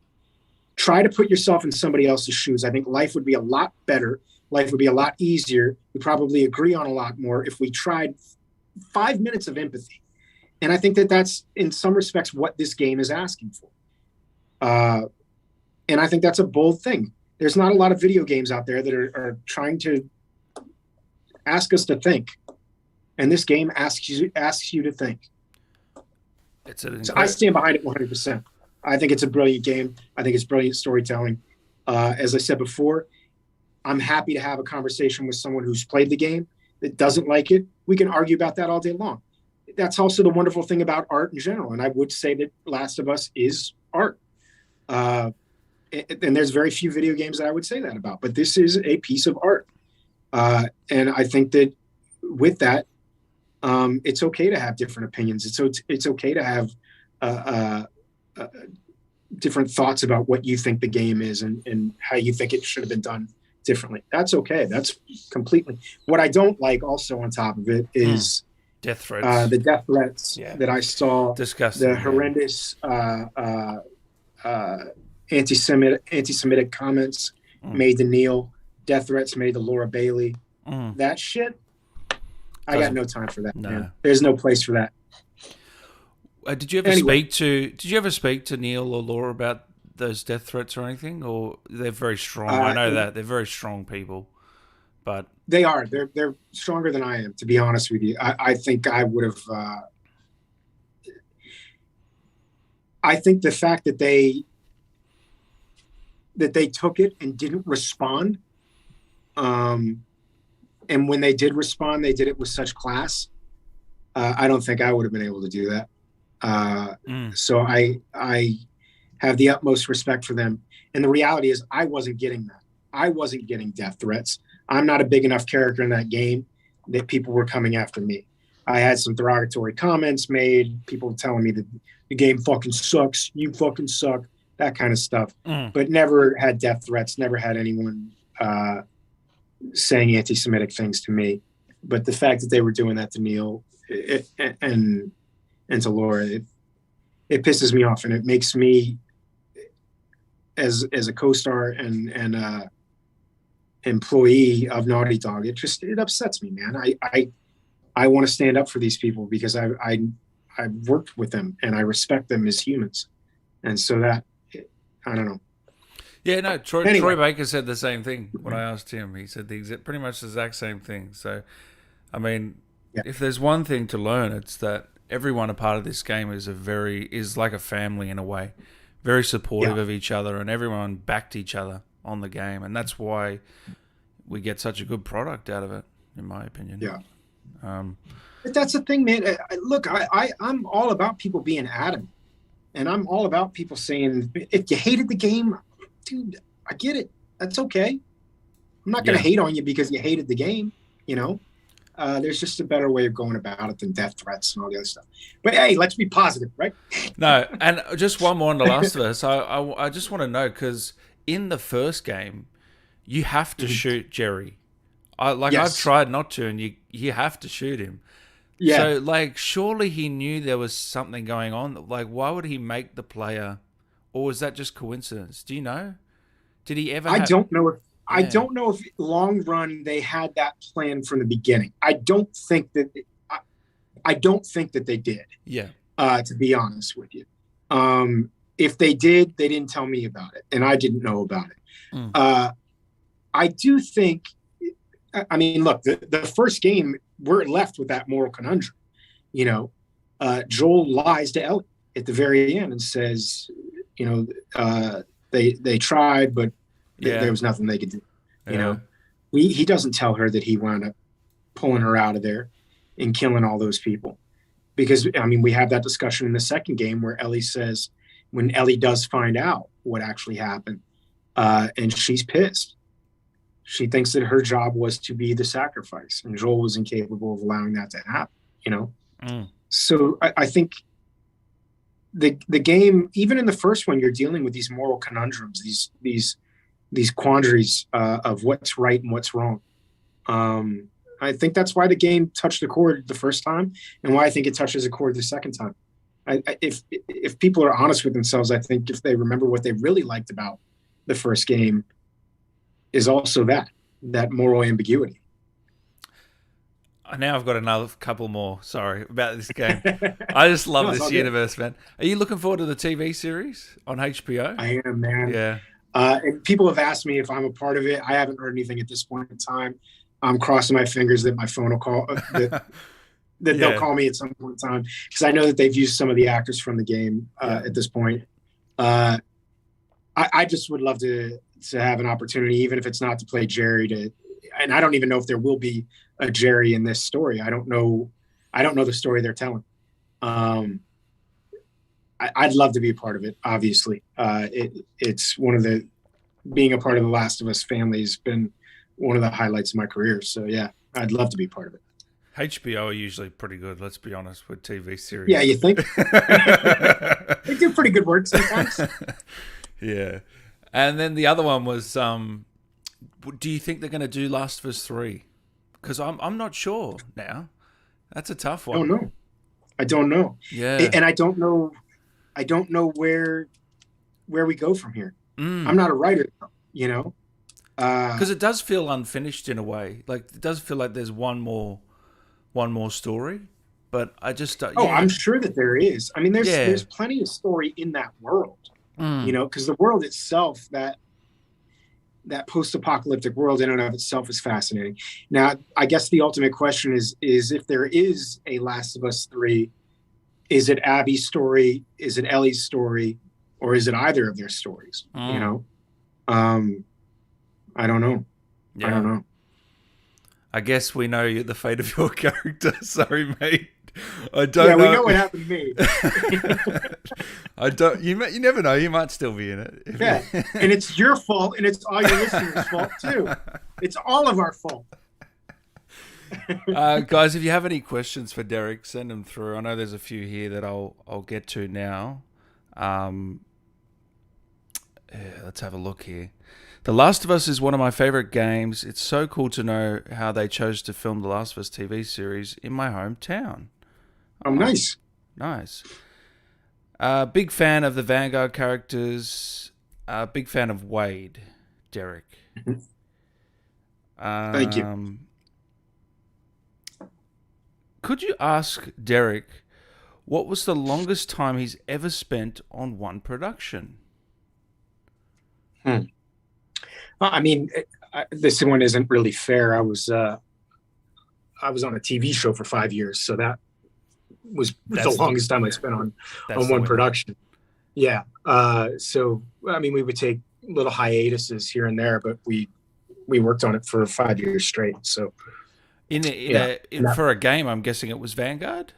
Try to put yourself in somebody else's shoes. I think life would be a lot better. Life would be a lot easier. We probably agree on a lot more if we tried 5 minutes of empathy. And I think that that's, in some respects, what this game is asking for. And I think that's a bold thing. There's not a lot of video games out there that are trying to ask us to think. And this game asks you to think. So I stand behind it 100%. I think it's a brilliant game. I think it's brilliant storytelling. As I said before, I'm happy to have a conversation with someone who's played the game that doesn't like it. We can argue about that all day long. That's also the wonderful thing about art in general. And I would say that Last of Us is art. And there's very few video games that I would say that about, but this is a piece of art. And I think that with that, it's okay to have different opinions. It's okay to have different thoughts about what you think the game is and how you think it should have been done differently. That's okay. That's completely. What I don't like also on top of it is death threats. The death threats that I saw. Disgusting. The horrendous anti-Semitic comments made to Neil, death threats made to Laura Bailey. That shit, I got no time for that. No. Man. There's no place for that. Did you ever speak to Neil or Laura about those death threats or anything? Or they're very strong. I know that they're very strong people, but they are. They're stronger than I am, to be honest with you. I think I would have. I think the fact that they took it and didn't respond, and when they did respond, they did it with such class. I don't think I would have been able to do that. So I have the utmost respect for them. And the reality is I wasn't getting that. I wasn't getting death threats. I'm not a big enough character in that game that people were coming after me. I had some derogatory comments made, people telling me that the game fucking sucks, you fucking suck, that kind of stuff. But never had death threats, never had anyone saying anti-Semitic things to me. But the fact that they were doing that to Neil and to Laura, it pisses me off, and it makes me, as a co-star and employee of Naughty Dog, it upsets me, man. I want to stand up for these people because I've worked with them and I respect them as humans, and so that I don't know. Yeah, no. Troy Baker said the same thing when I asked him. He said pretty much the exact same thing. So, I mean, if there's one thing to learn, it's that everyone a part of this game is like a family in a way, very supportive of each other, and everyone backed each other on the game, and that's why we get such a good product out of it, in my opinion. Yeah. But that's the thing, man. Look, I'm all about people being adamant, and I'm all about people saying, if you hated the game, dude, I get it. That's okay. I'm not going to hate on you because you hated the game, you know? There's just a better way of going about it than death threats and all the other stuff. But hey, let's be positive, right? No, and just one more on The Last of Us. I just want to know, because in the first game, you have to shoot Jerry. I've tried not to, and you have to shoot him. Yeah. So, surely he knew there was something going on. Why would he make the player or was that just coincidence? Do you know? Did he ever? I don't know if I Yeah. don't know if long run they had that plan from the beginning. I don't think that they did. Yeah. To be honest with you, if they did, they didn't tell me about it, and I didn't know about it. I do think. I mean, look, the first game, we're left with that moral conundrum. You know, Joel lies to Ellie at the very end and says, you know, they tried, but there was nothing they could do. You know, he doesn't tell her that he wound up pulling her out of there and killing all those people. Because, I mean, we have that discussion in the second game where Ellie says, when Ellie does find out what actually happened, and she's pissed. She thinks that her job was to be the sacrifice, and Joel was incapable of allowing that to happen, you know? So I think the game, even in the first one, you're dealing with these moral conundrums, these quandaries of what's right and what's wrong. I think that's why the game touched a chord the first time, and why I think it touches a chord the second time. If people are honest with themselves, I think if they remember what they really liked about the first game, is also that moral ambiguity. Now I've got another couple more. Sorry about this game. I just love this universe, man. Are you looking forward to the TV series on HBO? I am, man. Yeah. And people have asked me if I'm a part of it. I haven't heard anything at this point in time. I'm crossing my fingers that my phone will call. That they'll call me at some point in time, because I know that they've used some of the actors from the game at this point. I just would love to have an opportunity, even if it's not to play Jerry, and I don't even know if there will be a Jerry in this story. I don't know the story they're telling. I'd love to be a part of it. Obviously, it's one of being a part of the Last of Us family has been one of the highlights of my career. So yeah, I'd love to be a part of it. HBO are usually pretty good, let's be honest, with TV series. Yeah, you think? They do pretty good work sometimes. Yeah. And then the other one was, do you think they're going to do Last of Us 3? Because I'm not sure now. That's a tough one. I don't know. Yeah. And I don't know where we go from here. I'm not a writer, you know? Because it does feel unfinished in a way. Like, it does feel like there's one more story. But I just... I'm sure that there is. I mean, there's plenty of story in that world. You know, because the world itself, that post-apocalyptic world in and of itself is fascinating. Now, I guess the ultimate question is if there is a Last of Us 3, is it Abby's story, is it Ellie's story, or is it either of their stories? You know? I don't know. Yeah. I don't know. I guess we know the fate of your character. Sorry, mate. I don't know. Yeah, we know what happened to me. I don't. You never know. You might still be in it. Yeah, and it's your fault, and it's all your listeners' fault too. It's all of our fault. Guys, if you have any questions for Derek, send them through. I know there's a few here that I'll get to now. Let's have a look here. The Last of Us is one of my favorite games. It's so cool to know how they chose to film the Last of Us TV series in my hometown. Oh, nice. Nice. Big fan of the Vanguard characters. Big fan of Wade, Derek. Thank you. Could you ask Derek what was the longest time he's ever spent on one production? Well, I mean, this one isn't really fair. I was on a TV show for 5 years, so that's the longest time I spent on one production. Yeah. So, I mean, we would take little hiatuses here and there, but we worked on it for 5 years straight. So, for a game, I'm guessing it was Vanguard.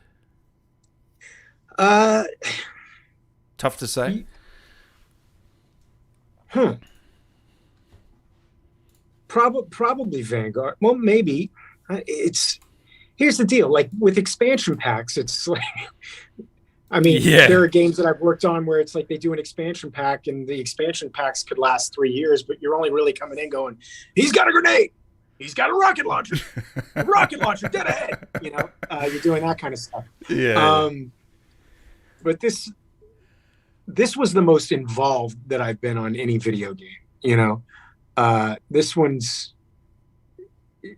Tough to say. Probably Vanguard. Well, maybe. Here's the deal. Like with expansion packs, it's like, I mean, there are games that I've worked on where it's like they do an expansion pack, and the expansion packs could last 3 years, but you're only really coming in going, he's got a grenade, he's got a rocket launcher, dead ahead. You know, you're doing that kind of stuff. Yeah. But this this was the most involved that I've been on any video game. You know, this one's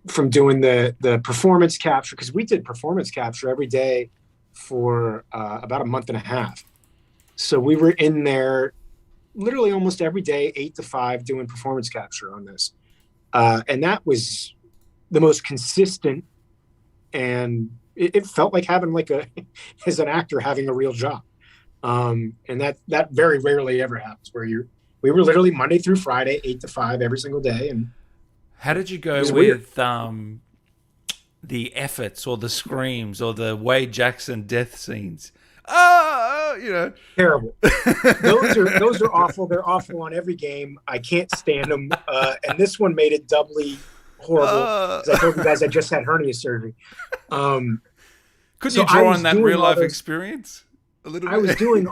from doing the performance capture, because we did performance capture every day for about a month and a half. So we were in there literally almost every day, 8 to 5, doing performance capture on this. And that was the most consistent, and it felt like having like as an actor, having a real job. And that very rarely ever happens, where we were literally Monday through Friday, 8 to 5 every single day. And how did you go with the efforts or the screams or the Wade Jackson death scenes? You know, terrible. Those are awful. They're awful on every game. I can't stand them. And this one made it doubly horrible. As I told you guys, I just had hernia surgery. Could you draw on that real life experience a little bit? I was doing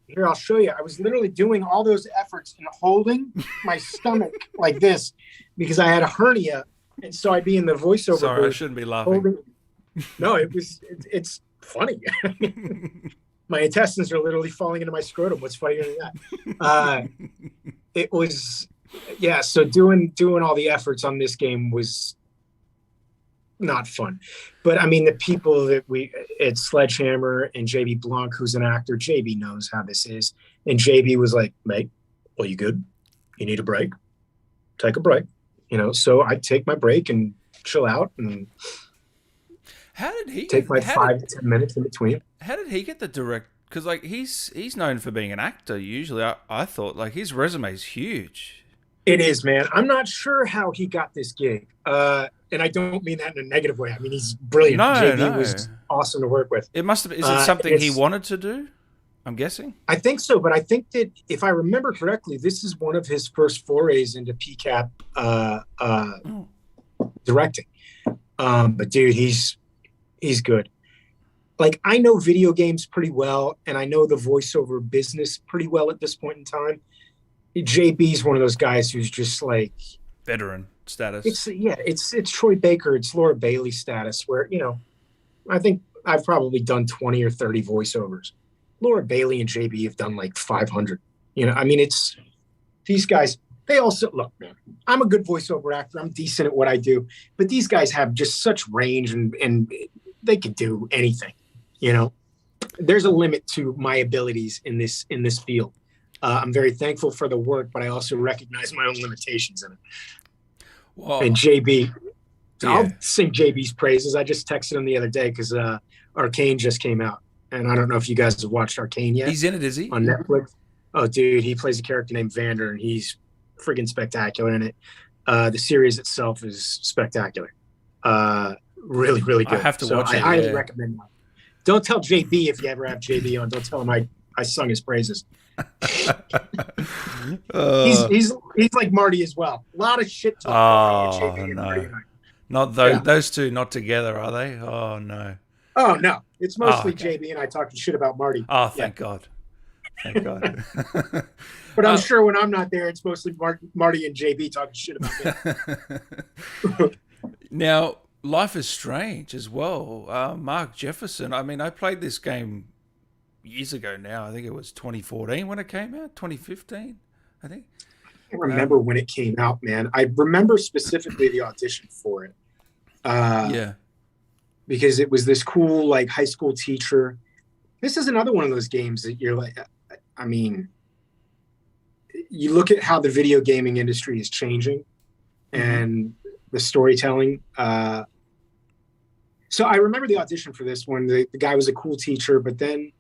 here. I'll show you. I was literally doing all those efforts and holding my stomach like this because I had a hernia, and so I'd be in the voiceover. Sorry, booth I shouldn't be laughing. No, it's funny. My intestines are literally falling into my scrotum. What's funnier than that? It was, yeah. So doing all the efforts on this game was not fun. But I mean, the people that it's Sledgehammer and JB Blanc, who's an actor. JB knows how this is, and JB was like, "Mate, well, you good? You need a break? Take a break." You know, so I take my break and chill out and. How did he take my 5 to 10 minutes in between? How did he get the direct? Because like he's known for being an actor. Usually, I thought like his resume is huge. It is, man. I'm not sure how he got this gig, and I don't mean that in a negative way. I mean he's brilliant. JB was awesome to work with. It must have. Is it something he wanted to do? I'm guessing. I think so, but I think that if I remember correctly, this is one of his first forays into PCAP directing. But dude, he's good. Like, I know video games pretty well, and I know the voiceover business pretty well at this point in time. JB's one of those guys who's just like veteran status. It's Troy Baker, it's Laura Bailey status, where, you know, I think I've probably done 20 or 30 voiceovers. Laura Bailey and JB have done like 500. You know, I mean, it's these guys. They also, look, man, I'm a good voiceover actor. I'm decent at what I do, but these guys have just such range and they can do anything. You know, there's a limit to my abilities in this field. I'm very thankful for the work, but I also recognize my own limitations in it. Whoa. And JB, yeah. I'll sing JB's praises. I just texted him the other day because Arcane just came out, and I don't know if you guys have watched Arcane yet. He's in it, is he? On Netflix. Oh, dude, he plays a character named Vander, and he's friggin' spectacular in it. The series itself is spectacular. Really, really good. I have to watch it. I highly recommend it. Don't tell JB if you ever have JB on. Don't tell him I sung his praises. He's like Marty as well. A lot of shit talk. JB no. Not those two not together, are they? Oh no. Oh no. It's mostly JB and I talking shit about Marty. Oh, thank God. Thank God. But I'm sure when I'm not there, it's mostly Marty and JB talking shit about me. Now, Life is Strange as well. Mark Jefferson. I mean, I played this game years ago now. I think it was 2014 when it came out. 2015, I think. I can't remember when it came out, man. I remember specifically the audition for it. Yeah. Because it was this cool, like, high school teacher. This is another one of those games that you're like, I mean, you look at how the video gaming industry is changing and the storytelling. So I remember the audition for this one. The guy was a cool teacher, but then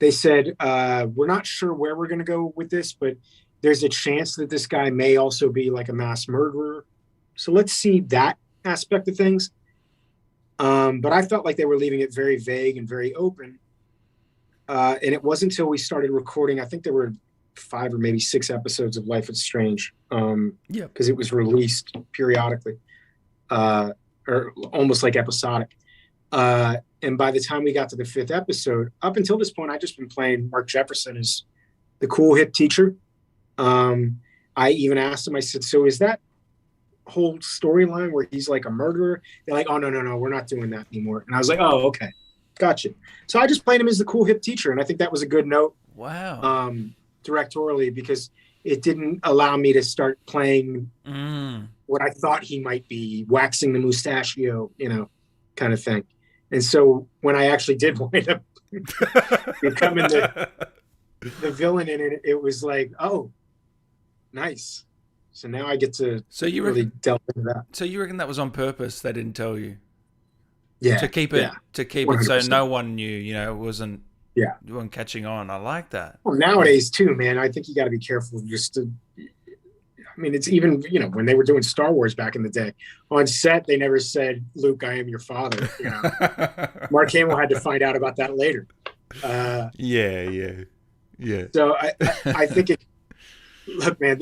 they said, we're not sure where we're going to go with this, but there's a chance that this guy may also be like a mass murderer. So let's see that aspect of things. But I felt like they were leaving it very vague and very open. And it wasn't until we started recording, I think there were 5 or maybe 6 episodes of Life is Strange. Because it was released periodically, or almost like episodic. And by the time we got to the 5th episode, up until this point, I'd just been playing Mark Jefferson as the cool hip teacher. I even asked him, I said, so is that whole storyline where he's like a murderer? They're like, oh, no, we're not doing that anymore. And I was like, oh, okay. Gotcha. So I just played him as the cool hip teacher, and I think that was a good note. Wow. directorially because it didn't allow me to start playing what I thought he might be, waxing the mustachio, kind of thing. And so when I actually did wind up becoming the villain in it, it was like, oh, nice. So now I get to really delve into that. So you reckon that was on purpose? They didn't tell you? Yeah. To keep it 100%. so no one knew, it wasn't. Yeah. You weren't catching on. I like that. Well, nowadays too, man, I think you got to be careful it's even, when they were doing Star Wars back in the day, on set, they never said, Luke, I am your father. Mark Hamill had to find out about that later. Yeah. So I think look, man,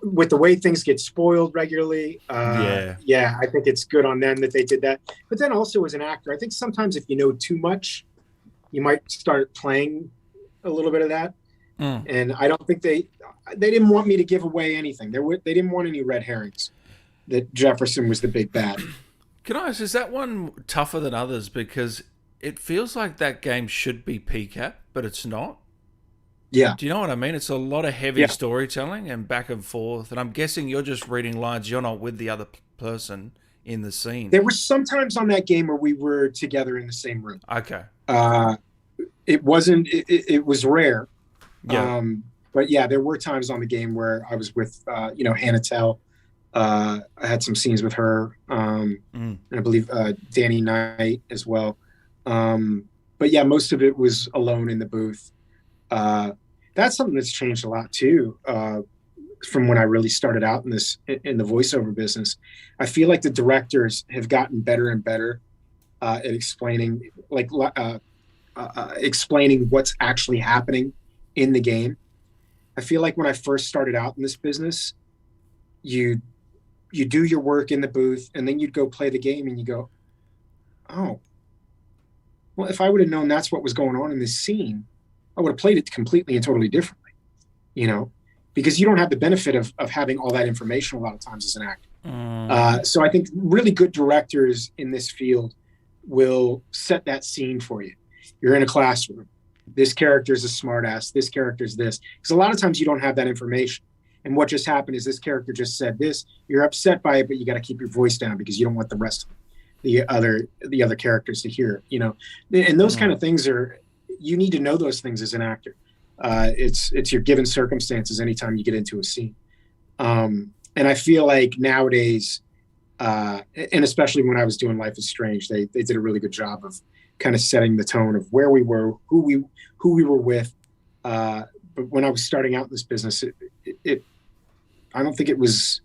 with the way things get spoiled regularly, I think it's good on them that they did that. But then also as an actor, I think sometimes if you know too much, you might start playing a little bit of that. And I don't think they didn't want me to give away anything. They didn't want any red herrings that Jefferson was the big bad. Can I ask, is that one tougher than others? Because it feels like that game should be PCAP, but it's not. Yeah. Do you know what I mean? It's a lot of heavy storytelling and back and forth. And I'm guessing you're just reading lines. You're not with the other person in the scene. There were some times on that game where we were together in the same room. Okay. It was rare. Yeah. But yeah, there were times on the game where I was with, Hannah Tell. I had some scenes with her, and I believe Danny Knight as well. But yeah, most of it was alone in the booth. That's something that's changed a lot too, from when I really started out in the voiceover business. I feel like the directors have gotten better and better at explaining, explaining what's actually happening in the game. I feel like when I first started out in this business, you do your work in the booth and then you'd go play the game and you go, oh, well, if I would have known that's what was going on in this scene, I would have played it completely and totally differently, because you don't have the benefit of having all that information a lot of times as an actor. So I think really good directors in this field will set that scene for you. You're in a classroom. This character is a smartass. This character is this. Because a lot of times you don't have that information. And what just happened is this character just said this. You're upset by it, but you got to keep your voice down because you don't want the rest of the other characters to hear it. And those kind of things you need to know those things as an actor. It's your given circumstances anytime you get into a scene. And I feel like nowadays, and especially when I was doing Life is Strange, they did a really good job of kind of setting the tone of where we were, who we were with. But when I was starting out in this business, I don't think it was,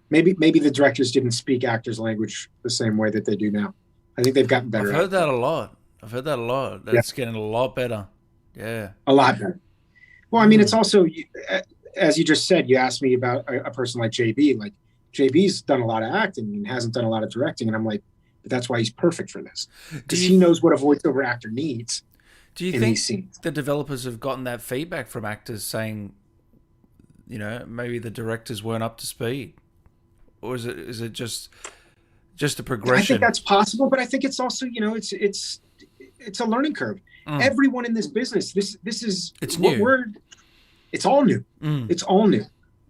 maybe the directors didn't speak actors' language the same way that they do now. I think they've gotten better. I've heard that a lot. That's getting a lot better. Yeah. A lot better. Well, it's also, as you just said, you asked me about a person like JB. Like, JB's done a lot of acting and hasn't done a lot of directing. And I'm like, but that's why he's perfect for this. Because he knows what a voiceover actor needs. Do you think the developers have gotten that feedback from actors saying, maybe the directors weren't up to speed? Or is it just a progression? I think that's possible, but I think it's also, it's a learning curve. Everyone in this business, this is it's what new. It's all new. It's all new.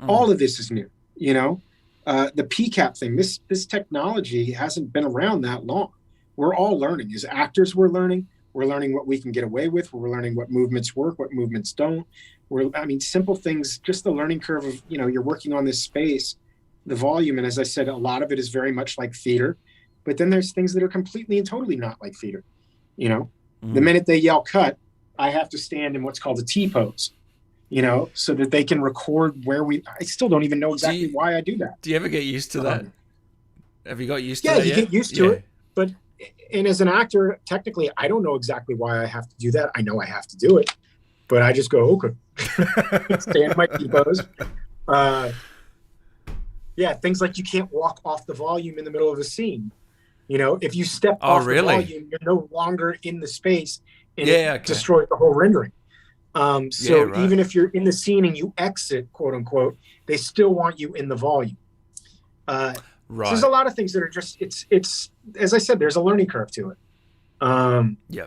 All of this is new. The PCAP thing, this technology hasn't been around that long. We're all learning. As actors, we're learning. We're learning what we can get away with. We're learning what movements work, what movements don't. Simple things, just the learning curve of, you're working on this space, the volume. And as I said, a lot of it is very much like theater, but then there's things that are completely and totally not like theater. The minute they yell cut, I have to stand in what's called a T pose, so that they can record I still don't even know exactly why I do that. Do you ever get used to that? Have you got used to that? Yeah, you get used to it. And as an actor, technically, I don't know exactly why I have to do that. I know I have to do it, but I just go, okay, stand my T pose. Things like you can't walk off the volume in the middle of a scene. If you step off the volume, you're no longer in the space, and it destroys the whole rendering. Even if you're in the scene and you exit, quote unquote, they still want you in the volume. So there's a lot of things that are just, it's as I said, there's a learning curve to it. Yeah.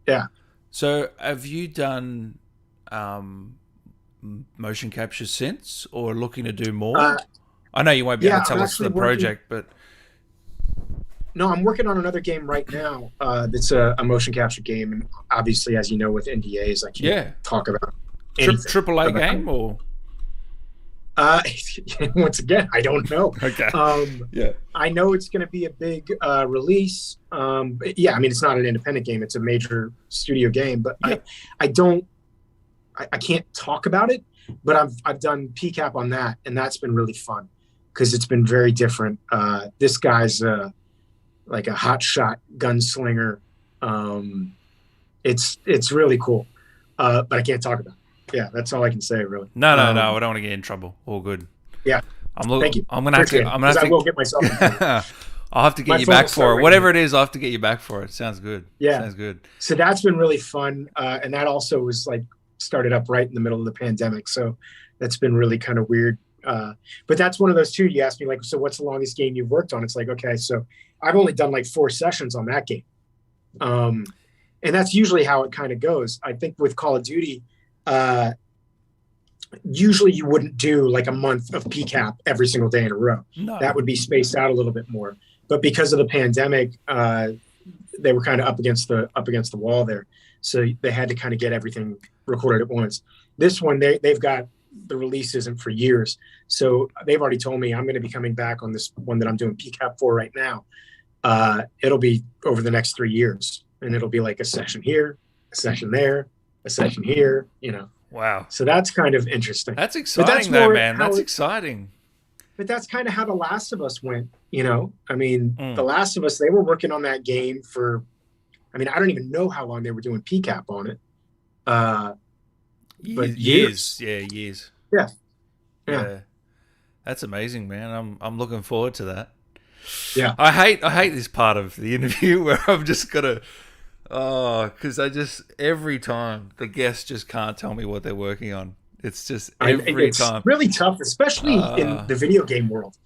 Yeah. So have you done motion capture since, or looking to do more? I know you won't be able to tell us the project, but no, I'm working on another game right now. That's a motion capture game, and obviously, as you know, with NDAs, I can't talk about AAA game or. Once again, I don't know. Okay. I know it's going to be a big release. But yeah, I mean, it's not an independent game; it's a major studio game. But I can't talk about it. But I've done PCAP on that, and that's been really fun because it's been very different. This guy's like a hotshot gunslinger. It's really cool, but I can't talk about it. Yeah, that's all I can say, really. No. I don't want to get in trouble. All good. Yeah. Thank you. I'm gonna have to. I will get myself. I'll have to get you back for it. Whatever it is, I'll have to get you back for it. Sounds good. Yeah. Sounds good. So that's been really fun, and that also was like started up right in the middle of the pandemic. So that's been really kind of weird. But that's one of those too. You asked me like, so what's the longest game you've worked on? It's like, okay, so I've only done like 4 sessions on that game, and that's usually how it kind of goes. I think with Call of Duty. Usually you wouldn't do like a month of PCAP every single day in a row. No. That would be spaced out a little bit more. But because of the pandemic, they were kind of up against the wall there. So they had to kind of get everything recorded at once. This one, they've got the release isn't for years. So they've already told me I'm going to be coming back on this one that I'm doing PCAP for right now. It'll be over the next 3 years, and it'll be like a session here, a session there, a session here, you know. Wow. So that's kind of interesting. That's exciting though, man. That's exciting. But that's kind of how The Last of Us went, you know. I mean, The Last of Us, they were working on that game for, I mean, I don't even know how long they were doing PCAP on it. But years. Yeah, years. Yeah. That's amazing, man. I'm looking forward to that. Yeah. I hate this part of the interview where I've just got to because every time the guests just can't tell me what they're working on. It's just every time. It's really tough, especially in the video game world,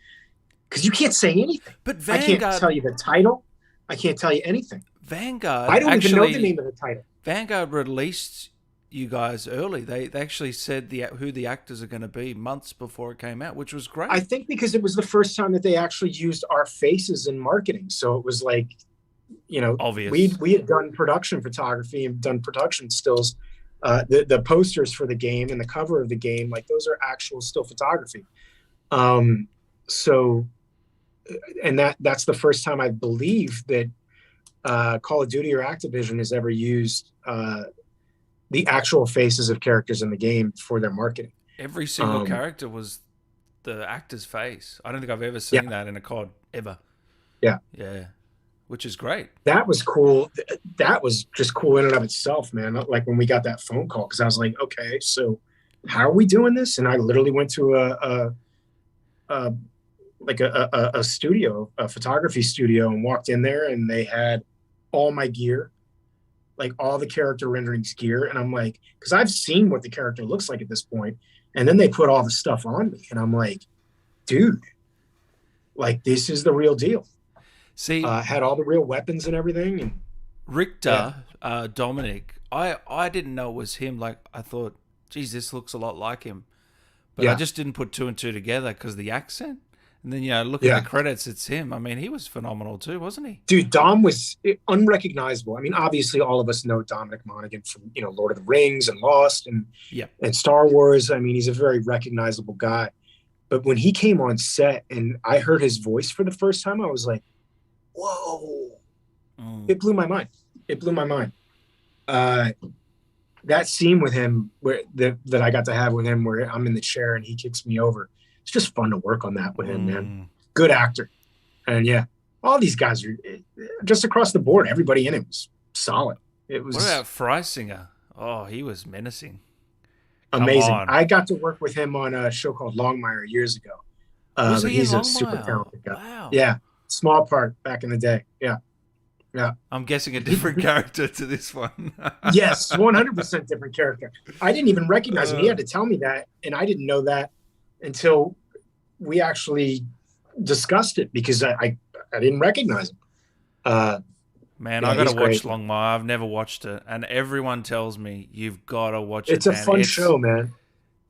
because you can't say anything. But Vanguard, I can't tell you the title. I can't tell you anything. Vanguard, I don't even know the name of the title. Vanguard released you guys early. They actually said who the actors are going to be months before it came out, which was great. I think because it was the first time that they actually used our faces in marketing, so it was like, you know, obvious. We had done production photography and done production stills. The posters for the game and the cover of the game, like those are actual still photography. So, and that's the first time I believe that Call of Duty or Activision has ever used the actual faces of characters in the game for their marketing. Every single character was the actor's face. I don't think I've ever seen that in a COD ever. Yeah. Which is great. That was cool. That was just cool in and of itself, man. Like when we got that phone call, because I was like, okay, so how are we doing this? And I literally went to a studio, a photography studio, and walked in there, and they had all my gear, like all the character renderings gear. And I'm like, because I've seen what the character looks like at this point, and then they put all the stuff on me, and I'm like, dude, like this is the real deal. See, had all the real weapons and everything. And Richter, Dominic, I didn't know it was him. Like I thought, geez, this looks a lot like him, but I just didn't put 2 and 2 together because of the accent. And then look at the credits, it's him. I mean, he was phenomenal too, wasn't he? Dude, Dom was unrecognizable. I mean, obviously, all of us know Dominic Monaghan from Lord of the Rings and Lost and Star Wars. I mean, he's a very recognizable guy. But when he came on set and I heard his voice for the first time, I was like, whoa. It blew my mind. That scene with him that I got to have with him where I'm in the chair and he kicks me over. It's just fun to work on that with him, man. Good actor. And all these guys are just across the board. Everybody in it was solid. It was. What about Freisinger? Oh, he was menacing. Amazing. I got to work with him on a show called Longmire years ago. Was he he's in a super Longmire? talented guy. Wow. Yeah. Small part back in the day. Yeah. I'm guessing a different character to this one. Yes, 100% different character. I didn't even recognize him. He had to tell me that, and I didn't know that until we actually discussed it because I didn't recognize him. Man, Yeah, I got he's to watch great. Long Mile. I've never watched it, and everyone tells me you've got to watch it. It's a man. fun show, man.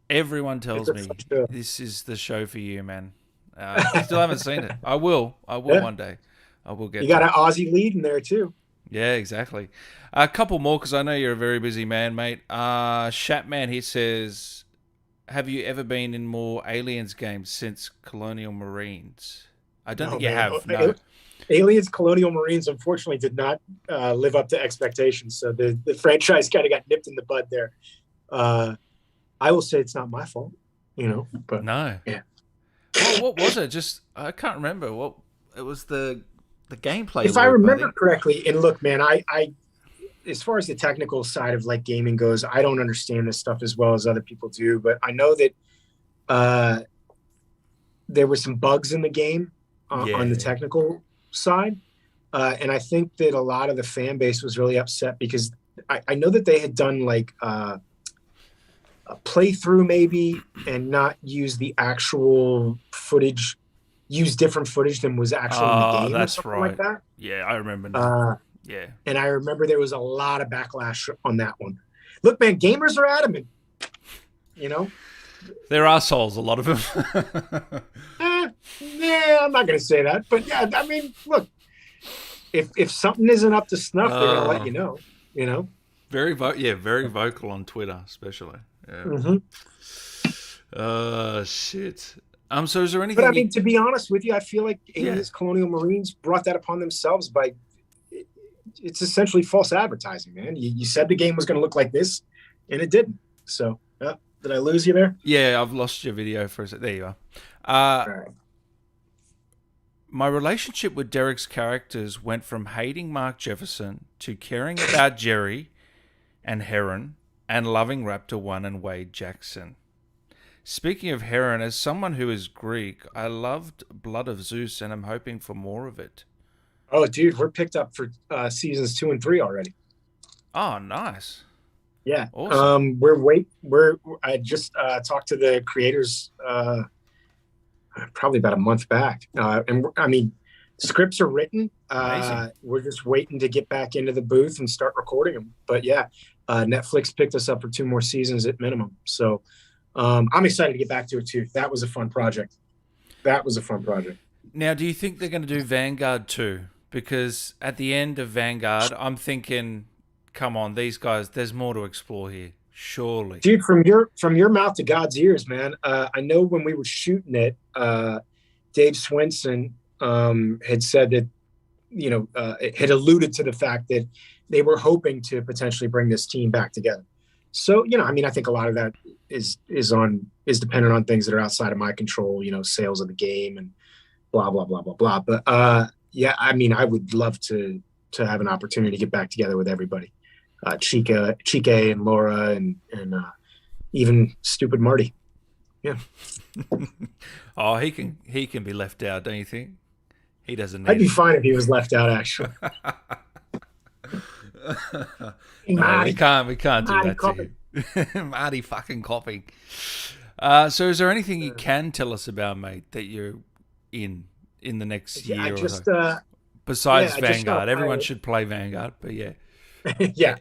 Everyone It's tells a me fun show. this is the show for you, man. Still haven't seen it. I will. Yeah. One day. I will get. You got to an Aussie lead in there too. Yeah, exactly. A couple more because I know you're a very busy man, mate. Shatman, he says, have you ever been in more Aliens games since Colonial Marines? I don't think you have. No. Aliens, Colonial Marines, unfortunately, did not live up to expectations. So the franchise kind of got nipped in the bud there. I will say it's not my fault, But no. Yeah. Well, what was it? Just I can't remember. What it was the gameplay. If I remember correctly, and look, man, I as far as the technical side of like gaming goes, I don't understand this stuff as well as other people do. But I know that there were some bugs in the game on the technical side, and I think that a lot of the fan base was really upset because I know that they had done like a playthrough maybe and not use the actual footage. Use different footage than was actually in the game. That's or something right. Like that. Yeah, I remember now. Yeah. And I remember there was a lot of backlash on that one. Look, man, gamers are adamant. There are souls, a lot of them. Yeah, I'm not going to say that. But yeah, I mean, look, if something isn't up to snuff, they're going to let you know. Very vocal on Twitter, especially. Yeah. Mm-hmm. Shit. So is there anything? But I mean, to be honest with you, I feel like Aliens Colonial Marines brought that upon themselves by. It's essentially false advertising, man. You said the game was going to look like this, and it didn't. So, did I lose you there? Yeah, I've lost your video for a second. There you are. All right. My relationship with Derek's characters went from hating Mark Jefferson to caring about Jerry and Heron and loving Raptor One and Wade Jackson. Speaking of Heron, as someone who is Greek, I loved Blood of Zeus and I'm hoping for more of it. Oh, dude, we're picked up for seasons 2 and 3 already. Oh, nice. Yeah. Awesome. I just talked to the creators probably about a month back. And I mean, scripts are written. We're just waiting to get back into the booth and start recording them. But yeah, Netflix picked us up for 2 more seasons at minimum. So I'm excited to get back to it too. That was a fun project. Now, do you think they're going to do Vanguard 2? Because at the end of Vanguard, I'm thinking, come on, these guys, there's more to explore here. Surely. Dude, from your mouth to God's ears, man. I know when we were shooting it, Dave Swenson had said that, it had alluded to the fact that they were hoping to potentially bring this team back together. So, I mean, I think a lot of that is dependent on things that are outside of my control, sales of the game and blah, blah, blah, blah, blah. But yeah, I mean, I would love to have an opportunity to get back together with everybody. Chike and Laura and even stupid Marty. Yeah. Oh, he can be left out, don't you think? He doesn't need I'd be fine if he was left out, actually. No, we can't do Marty that copying. to you. Marty fucking copying. So is there anything you can tell us about, mate, that you're in the next year or so? Besides Vanguard. Everyone should play Vanguard, but yeah. Yeah.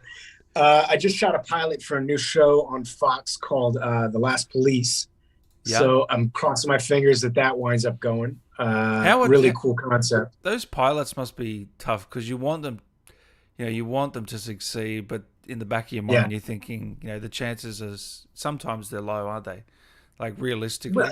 I just shot a pilot for a new show on Fox called The Last Police. Yeah. So I'm crossing my fingers that winds up going. Cool concept. Those pilots must be tough because you want them to succeed, but in the back of your mind, you're thinking, the chances are sometimes they're low, aren't they? Like realistically. Well,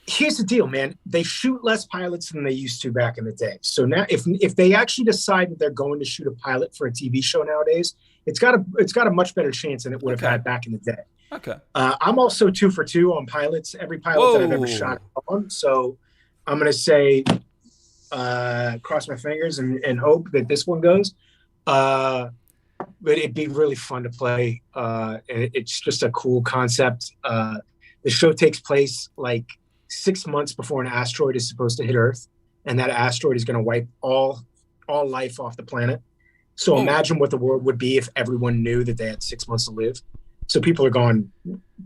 here's the deal, man. They shoot less pilots than they used to back in the day. So now, if they actually decide that they're going to shoot a pilot for a TV show nowadays, it's got a much better chance than it would have had back in the day. Okay. I'm also 2 for 2 on pilots. Every pilot that I've ever shot on. So I'm gonna say, cross my fingers and hope that this one goes. But it'd be really fun to play. It's just a cool concept. The show takes place like 6 months before an asteroid is supposed to hit Earth, and that asteroid is going to wipe all life off the planet. So imagine what the world would be if everyone knew that they had 6 months to live. So people have gone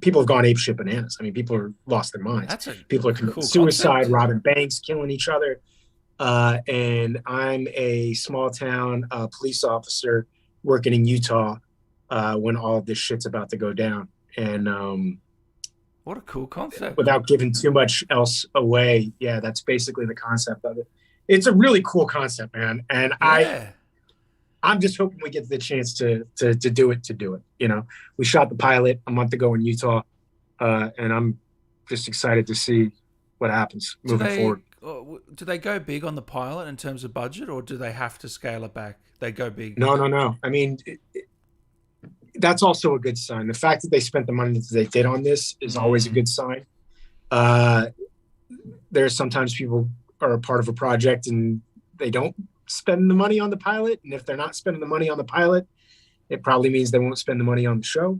apeshit bananas. I mean, people are lost their minds. People are committing suicide, robbing banks, killing each other. and I'm a small town police officer working in Utah when all of this shit's about to go down. And what a cool concept. Without giving too much else away, yeah, that's basically the concept of it. It's a really cool concept, man. And Yeah. I'm just hoping we get the chance to do it. You know, we shot the pilot a month ago in Utah, and I'm just excited to see what happens moving forward. Do they go big on the pilot in terms of budget, or do they have to scale it back? They go big. No. I mean, that's also a good sign. The fact that they spent the money that they did on this is always a good sign. There's sometimes people are a part of a project and they don't spend the money on the pilot. And if they're not spending the money on the pilot, it probably means they won't spend the money on the show.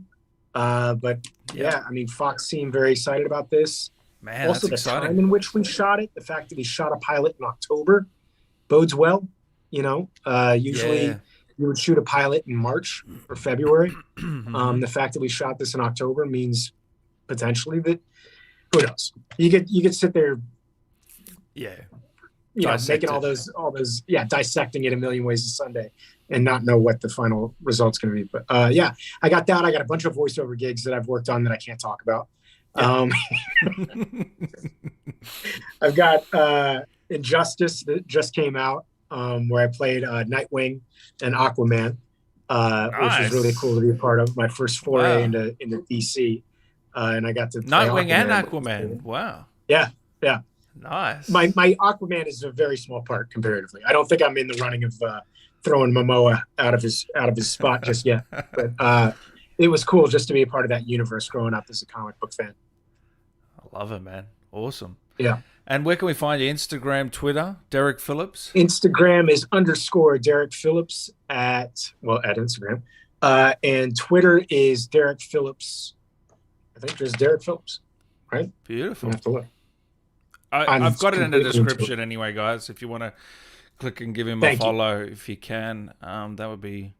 But yeah, I mean, Fox seemed very excited about this. Man, also, that's the exciting. time in which we shot it, the fact that we shot a pilot in October bodes well. You know, usually you would shoot a pilot in March or February. The fact that we shot this in October means potentially that, who knows? You could sit there, you know, making all those, dissecting it a million ways to Sunday and not know what the final result's going to be. But I got that. I got a bunch of voiceover gigs that I've worked on that I can't talk about. I've got Injustice that just came out, where I played Nightwing and Aquaman, which was really cool to be a part of. My first foray into DC, and I got to play Nightwing and Aquaman. Wow. Yeah. Nice. My Aquaman is a very small part comparatively. I don't think I'm in the running of throwing Momoa out of his spot just yet. But it was cool just to be a part of that universe growing up as a comic book fan. I love it, man. Awesome. Yeah. And where can we find you? Instagram, Twitter, Derek Phillips? Instagram is _ Derek Phillips at Instagram. And Twitter is Derek Phillips. I think there's Derek Phillips, right? Beautiful. You have to look. I've got it in the description anyway, guys. If you want to click and give him a follow, if you can, that would be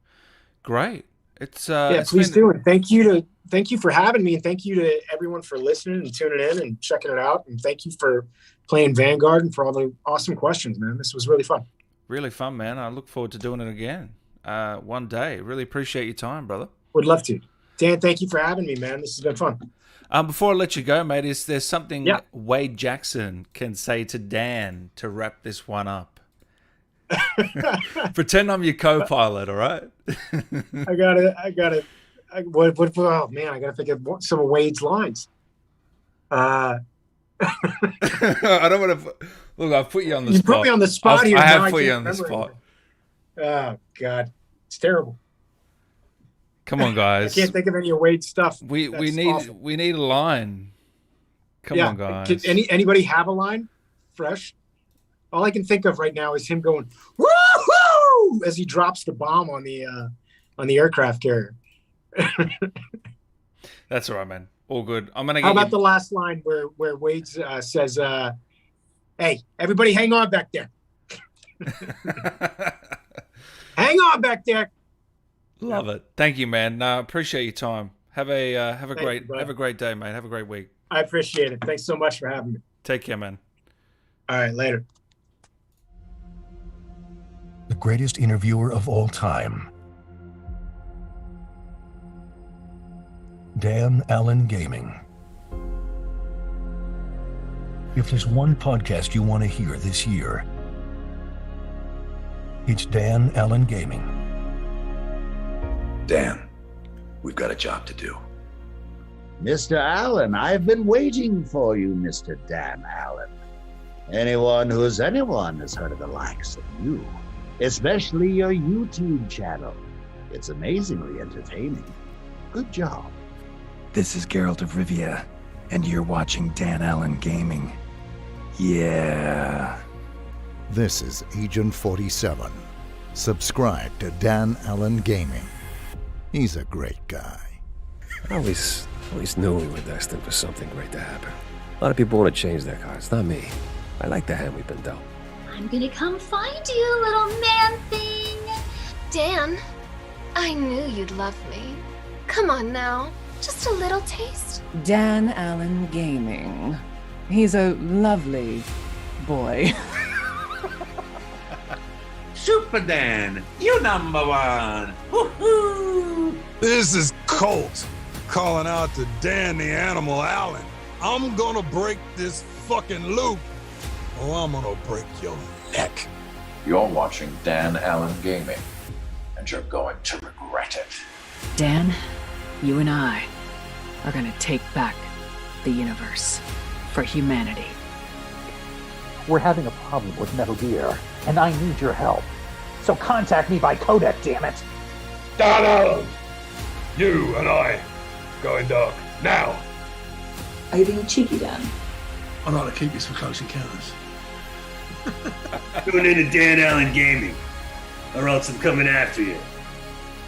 great. It's please do. And thank you for having me, and thank you to everyone for listening and tuning in and checking it out. And thank you for playing Vanguard and for all the awesome questions, man. This was really fun. Really fun, man. I look forward to doing it again one day. Really appreciate your time, brother. Would love to. Dan, thank you for having me, man. This has been fun. Before I let you go, mate, is there something Wade Jackson can say to Dan to wrap this one up? Pretend I'm your co-pilot, all right? I gotta oh man, I gotta think of some of Wade's lines. I don't want to look. I've put you on the spot. You put me on the spot here. I have put you on the spot. Oh God, it's terrible. Come on, guys. I can't think of any of Wade's stuff. We need a line. Come on, guys. Can anybody have a line fresh? All I can think of right now is him going woo-hoo as he drops the bomb on the aircraft carrier. That's all right, man. All good. I'm gonna. How about the last line where Wade says, "Hey, everybody, hang on back there. Hang on back there." Love it. Thank you, man. Appreciate your time. Have a great day, mate. Have a great week. I appreciate it. Thanks so much for having me. Take care, man. All right, later. The greatest interviewer of all time. Dan Allen Gaming. If there's one podcast you want to hear this year, it's Dan Allen Gaming. Dan, we've got a job to do. Mr. Allen, I've been waiting for you, Mr. Dan Allen. Anyone who's anyone has heard of the likes of you, especially your YouTube channel. It's amazingly entertaining. Good job. This is Geralt of Rivia, and you're watching Dan Allen Gaming. Yeah. This is Agent 47. Subscribe to Dan Allen Gaming. He's a great guy. I always knew we were destined for something great to happen. A lot of people want to change their cards, not me. I like the hand we've been dealt. I'm gonna come find you, little man thing. Dan, I knew you'd love me. Come on now, just a little taste. Dan Allen Gaming. He's a lovely boy. Super Dan, you number one. Woohoo! This is Colt calling out to Dan the Animal Allen. I'm gonna break this fucking loop, or I'm gonna break your neck. You're watching Dan Allen Gaming, and you're going to regret it. Dan, you and I are gonna take back the universe for humanity. We're having a problem with Metal Gear, and I need your help. So contact me by codec, damn it! Dan Allen! You and I going dark now. Are you being cheeky, Dan? I'd rather keep this for close encounters. Tune into Dan Allen Gaming, or else I'm coming after you.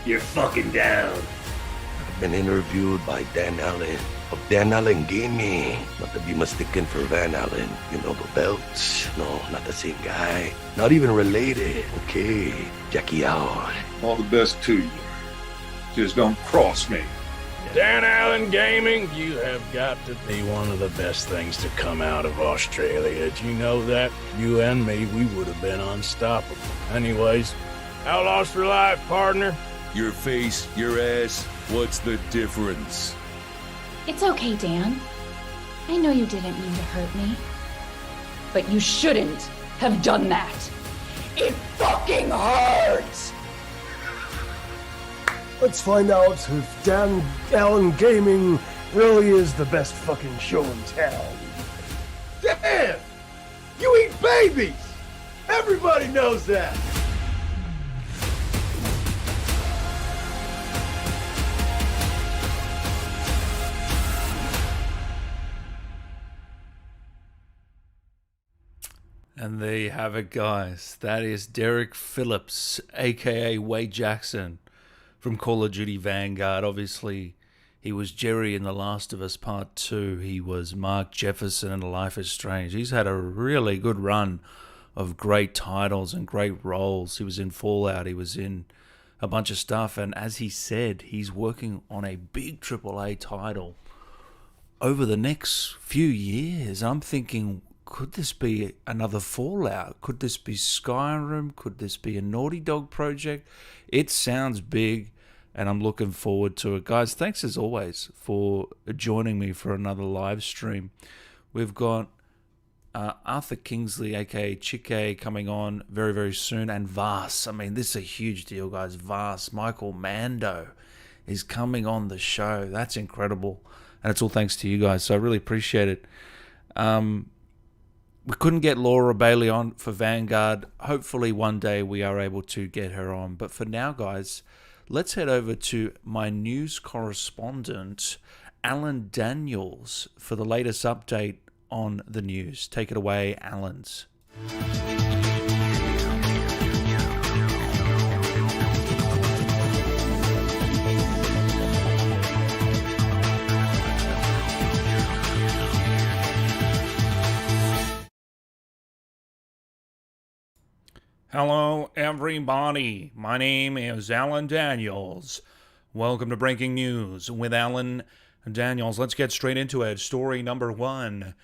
You're fucking down. I've been interviewed by Dan Allen of Dan Allen Gaming. Not to be mistaken for Van Allen. You know the belts? No, not the same guy. Not even related. Okay, Jackie out. All the best to you. Just don't cross me. Dan Allen Gaming, you have got to be one of the best things to come out of Australia. Did you know that? You and me, we would have been unstoppable. Anyways, outlaws for life, partner. Your face, your ass, what's the difference? It's okay, Dan. I know you didn't mean to hurt me. But you shouldn't have done that. It fucking hurts! Let's find out if Dan Allen Gaming really is the best fucking show in town. Dan! You eat babies! Everybody knows that! And there you have it, guys. That is Derek Phillips, aka Wade Jackson, from Call of Duty Vanguard. Obviously, he was Jerry in The Last of Us Part 2. He was Mark Jefferson in Life is Strange. He's had a really good run of great titles and great roles. He was in Fallout. He was in a bunch of stuff. And as he said, he's working on a big AAA title over the next few years. I'm thinking, could this be another Fallout? Could this be Skyrim? Could this be a Naughty Dog project? It sounds big, and I'm looking forward to it. Guys, thanks as always for joining me for another live stream. We've got Arthur Kingsley, aka Chike, coming on very, very soon, and Vas. I mean, this is a huge deal, guys. Vas, Michael Mando is coming on the show. That's incredible, and it's all thanks to you guys, so I really appreciate it. We couldn't get Laura Bailey on for Vanguard. Hopefully one day we are able to get her on. But for now, guys, let's head over to my news correspondent, Alan Daniels, for the latest update on the news. Take it away, Alan's. Hello, everybody. My name is Alan Daniels. Welcome to Breaking News with Alan Daniels. Let's get straight into it. Story number one.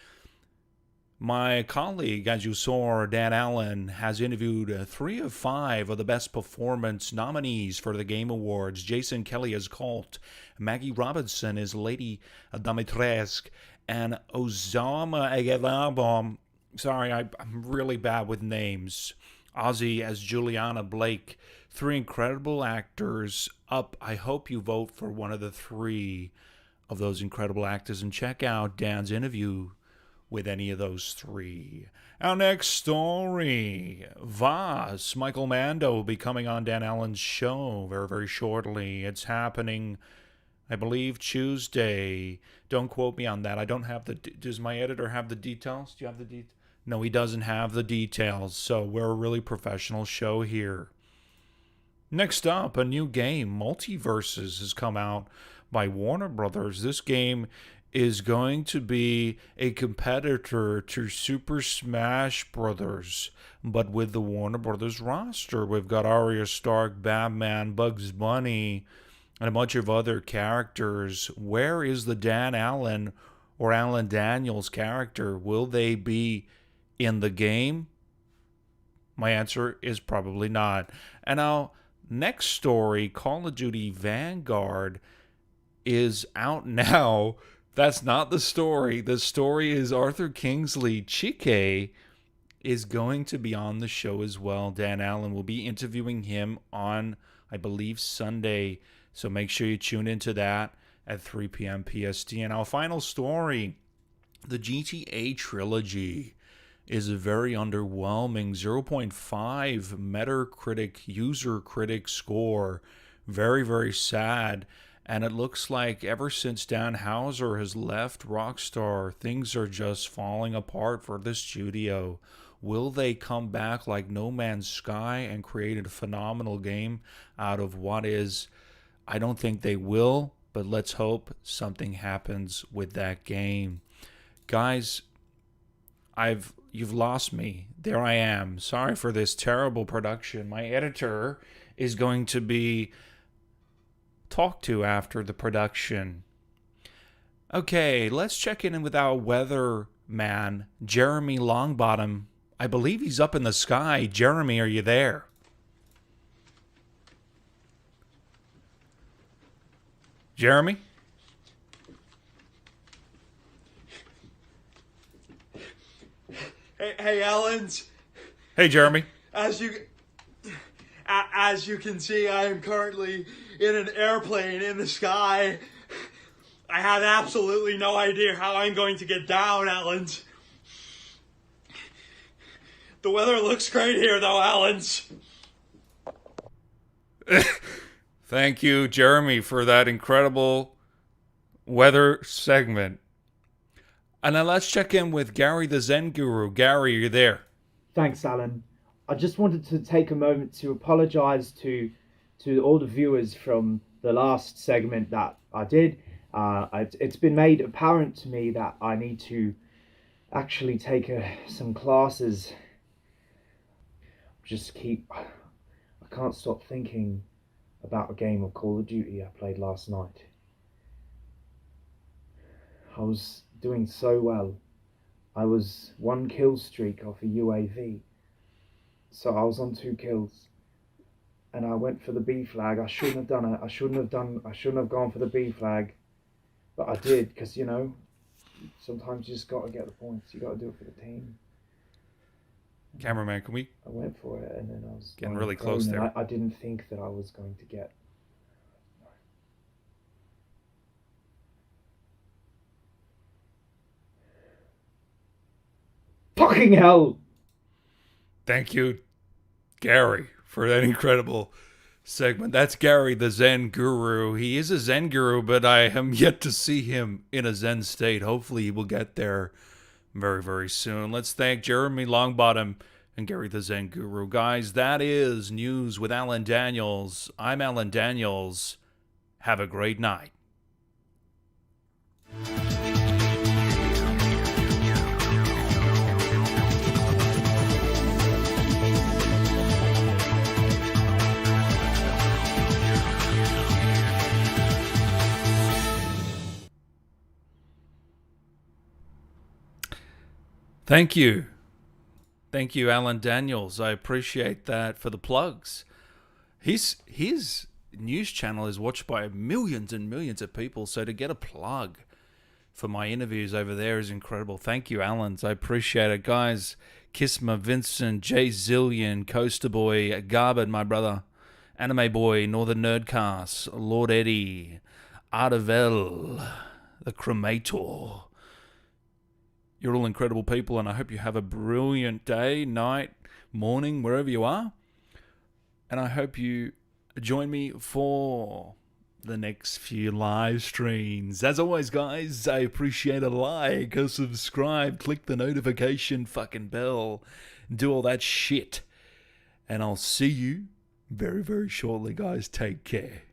My colleague, as you saw, Dan Allen, has interviewed 3 of 5 of the Best Performance nominees for the Game Awards. Jason Kelly as Colt, Maggie Robinson as Lady Dimitrescu, and Osama Aguilar. Sorry, I'm really bad with names. Ozzy as Juliana Blake. 3 incredible actors up. I hope you vote for one of the 3 of those incredible actors and check out Dan's interview with any of those 3. Our next story. Vas, Michael Mando, will be coming on Dan Allen's show very, very shortly. It's happening, I believe, Tuesday. Don't quote me on that. I don't have the... Does my editor have the details? Do you have the details? No, he doesn't have the details, so we're a really professional show here. Next up, a new game, Multiverses, has come out by Warner Brothers. This game is going to be a competitor to Super Smash Brothers, but with the Warner Brothers roster. We've got Arya Stark, Batman, Bugs Bunny, and a bunch of other characters. Where is the Dan Allen or Alan Daniels character? Will they be in the game? My answer is probably not. And our next story, Call of Duty Vanguard, is out now. That's not the story. The story is Arthur Kingsley Chike is going to be on the show as well. Dan Allen will be interviewing him on, I believe, Sunday. So make sure you tune into that at 3 p.m. PST. And our final story, the GTA trilogy is a very underwhelming 0.5 Metacritic user critic score. Very, very sad. And it looks like ever since Dan Houser has left Rockstar, things are just falling apart for the studio. Will they come back like No Man's Sky and create a phenomenal game out of what is? I don't think they will, but let's hope something happens with that game. Guys, you've lost me. There I am. Sorry for this terrible production. My editor is going to be talked to after the production. Okay, let's check in with our weather man, Jeremy Longbottom. I believe he's up in the sky. Jeremy, are you there? Jeremy? Hey, Allens. Hey, Jeremy. As you can see, I am currently in an airplane in the sky. I have absolutely no idea how I'm going to get down, Allens. The weather looks great here, though, Allens. Thank you, Jeremy, for that incredible weather segment. And now let's check in with Gary the Zen Guru. Gary, you're there. Thanks, Alan. I just wanted to take a moment to apologize to all the viewers from the last segment that I did. It's been made apparent to me that I need to actually take some classes. I can't stop thinking about a game of Call of Duty I played last night. I was doing so well. I was 1 kill streak off a UAV. So I was on 2 kills. And I went for the B flag. I shouldn't have done it. I shouldn't have gone for the B flag. But I did, because, sometimes you just got to get the points. You got to do it for the team. Cameraman, can we? I went for it, and then I was getting really close there. I didn't think that I was going to get. Fucking hell! Thank you, Gary, for that incredible segment. That's Gary the Zen Guru. He is a Zen Guru, but I am yet to see him in a Zen state. Hopefully he will get there very, very soon. Let's thank Jeremy Longbottom and Gary the Zen Guru. Guys, that is News with Alan Daniels. I'm Alan Daniels. Have a great night. Thank you. Thank you, Alan Daniels. I appreciate that for the plugs. His news channel is watched by millions and millions of people, so to get a plug for my interviews over there is incredible. Thank you, Alan. I appreciate it. Guys, Kisma, Vincent, Jay Zillion, Coaster Boy, Garbin, my brother, Anime Boy, Northern Nerdcast, Lord Eddie, Artevel, the Cremator. You're all incredible people, and I hope you have a brilliant day, night, morning, wherever you are. And I hope you join me for the next few live streams. As always, guys, I appreciate a like, a subscribe, click the notification fucking bell, do all that shit. And I'll see you very, very shortly, guys. Take care.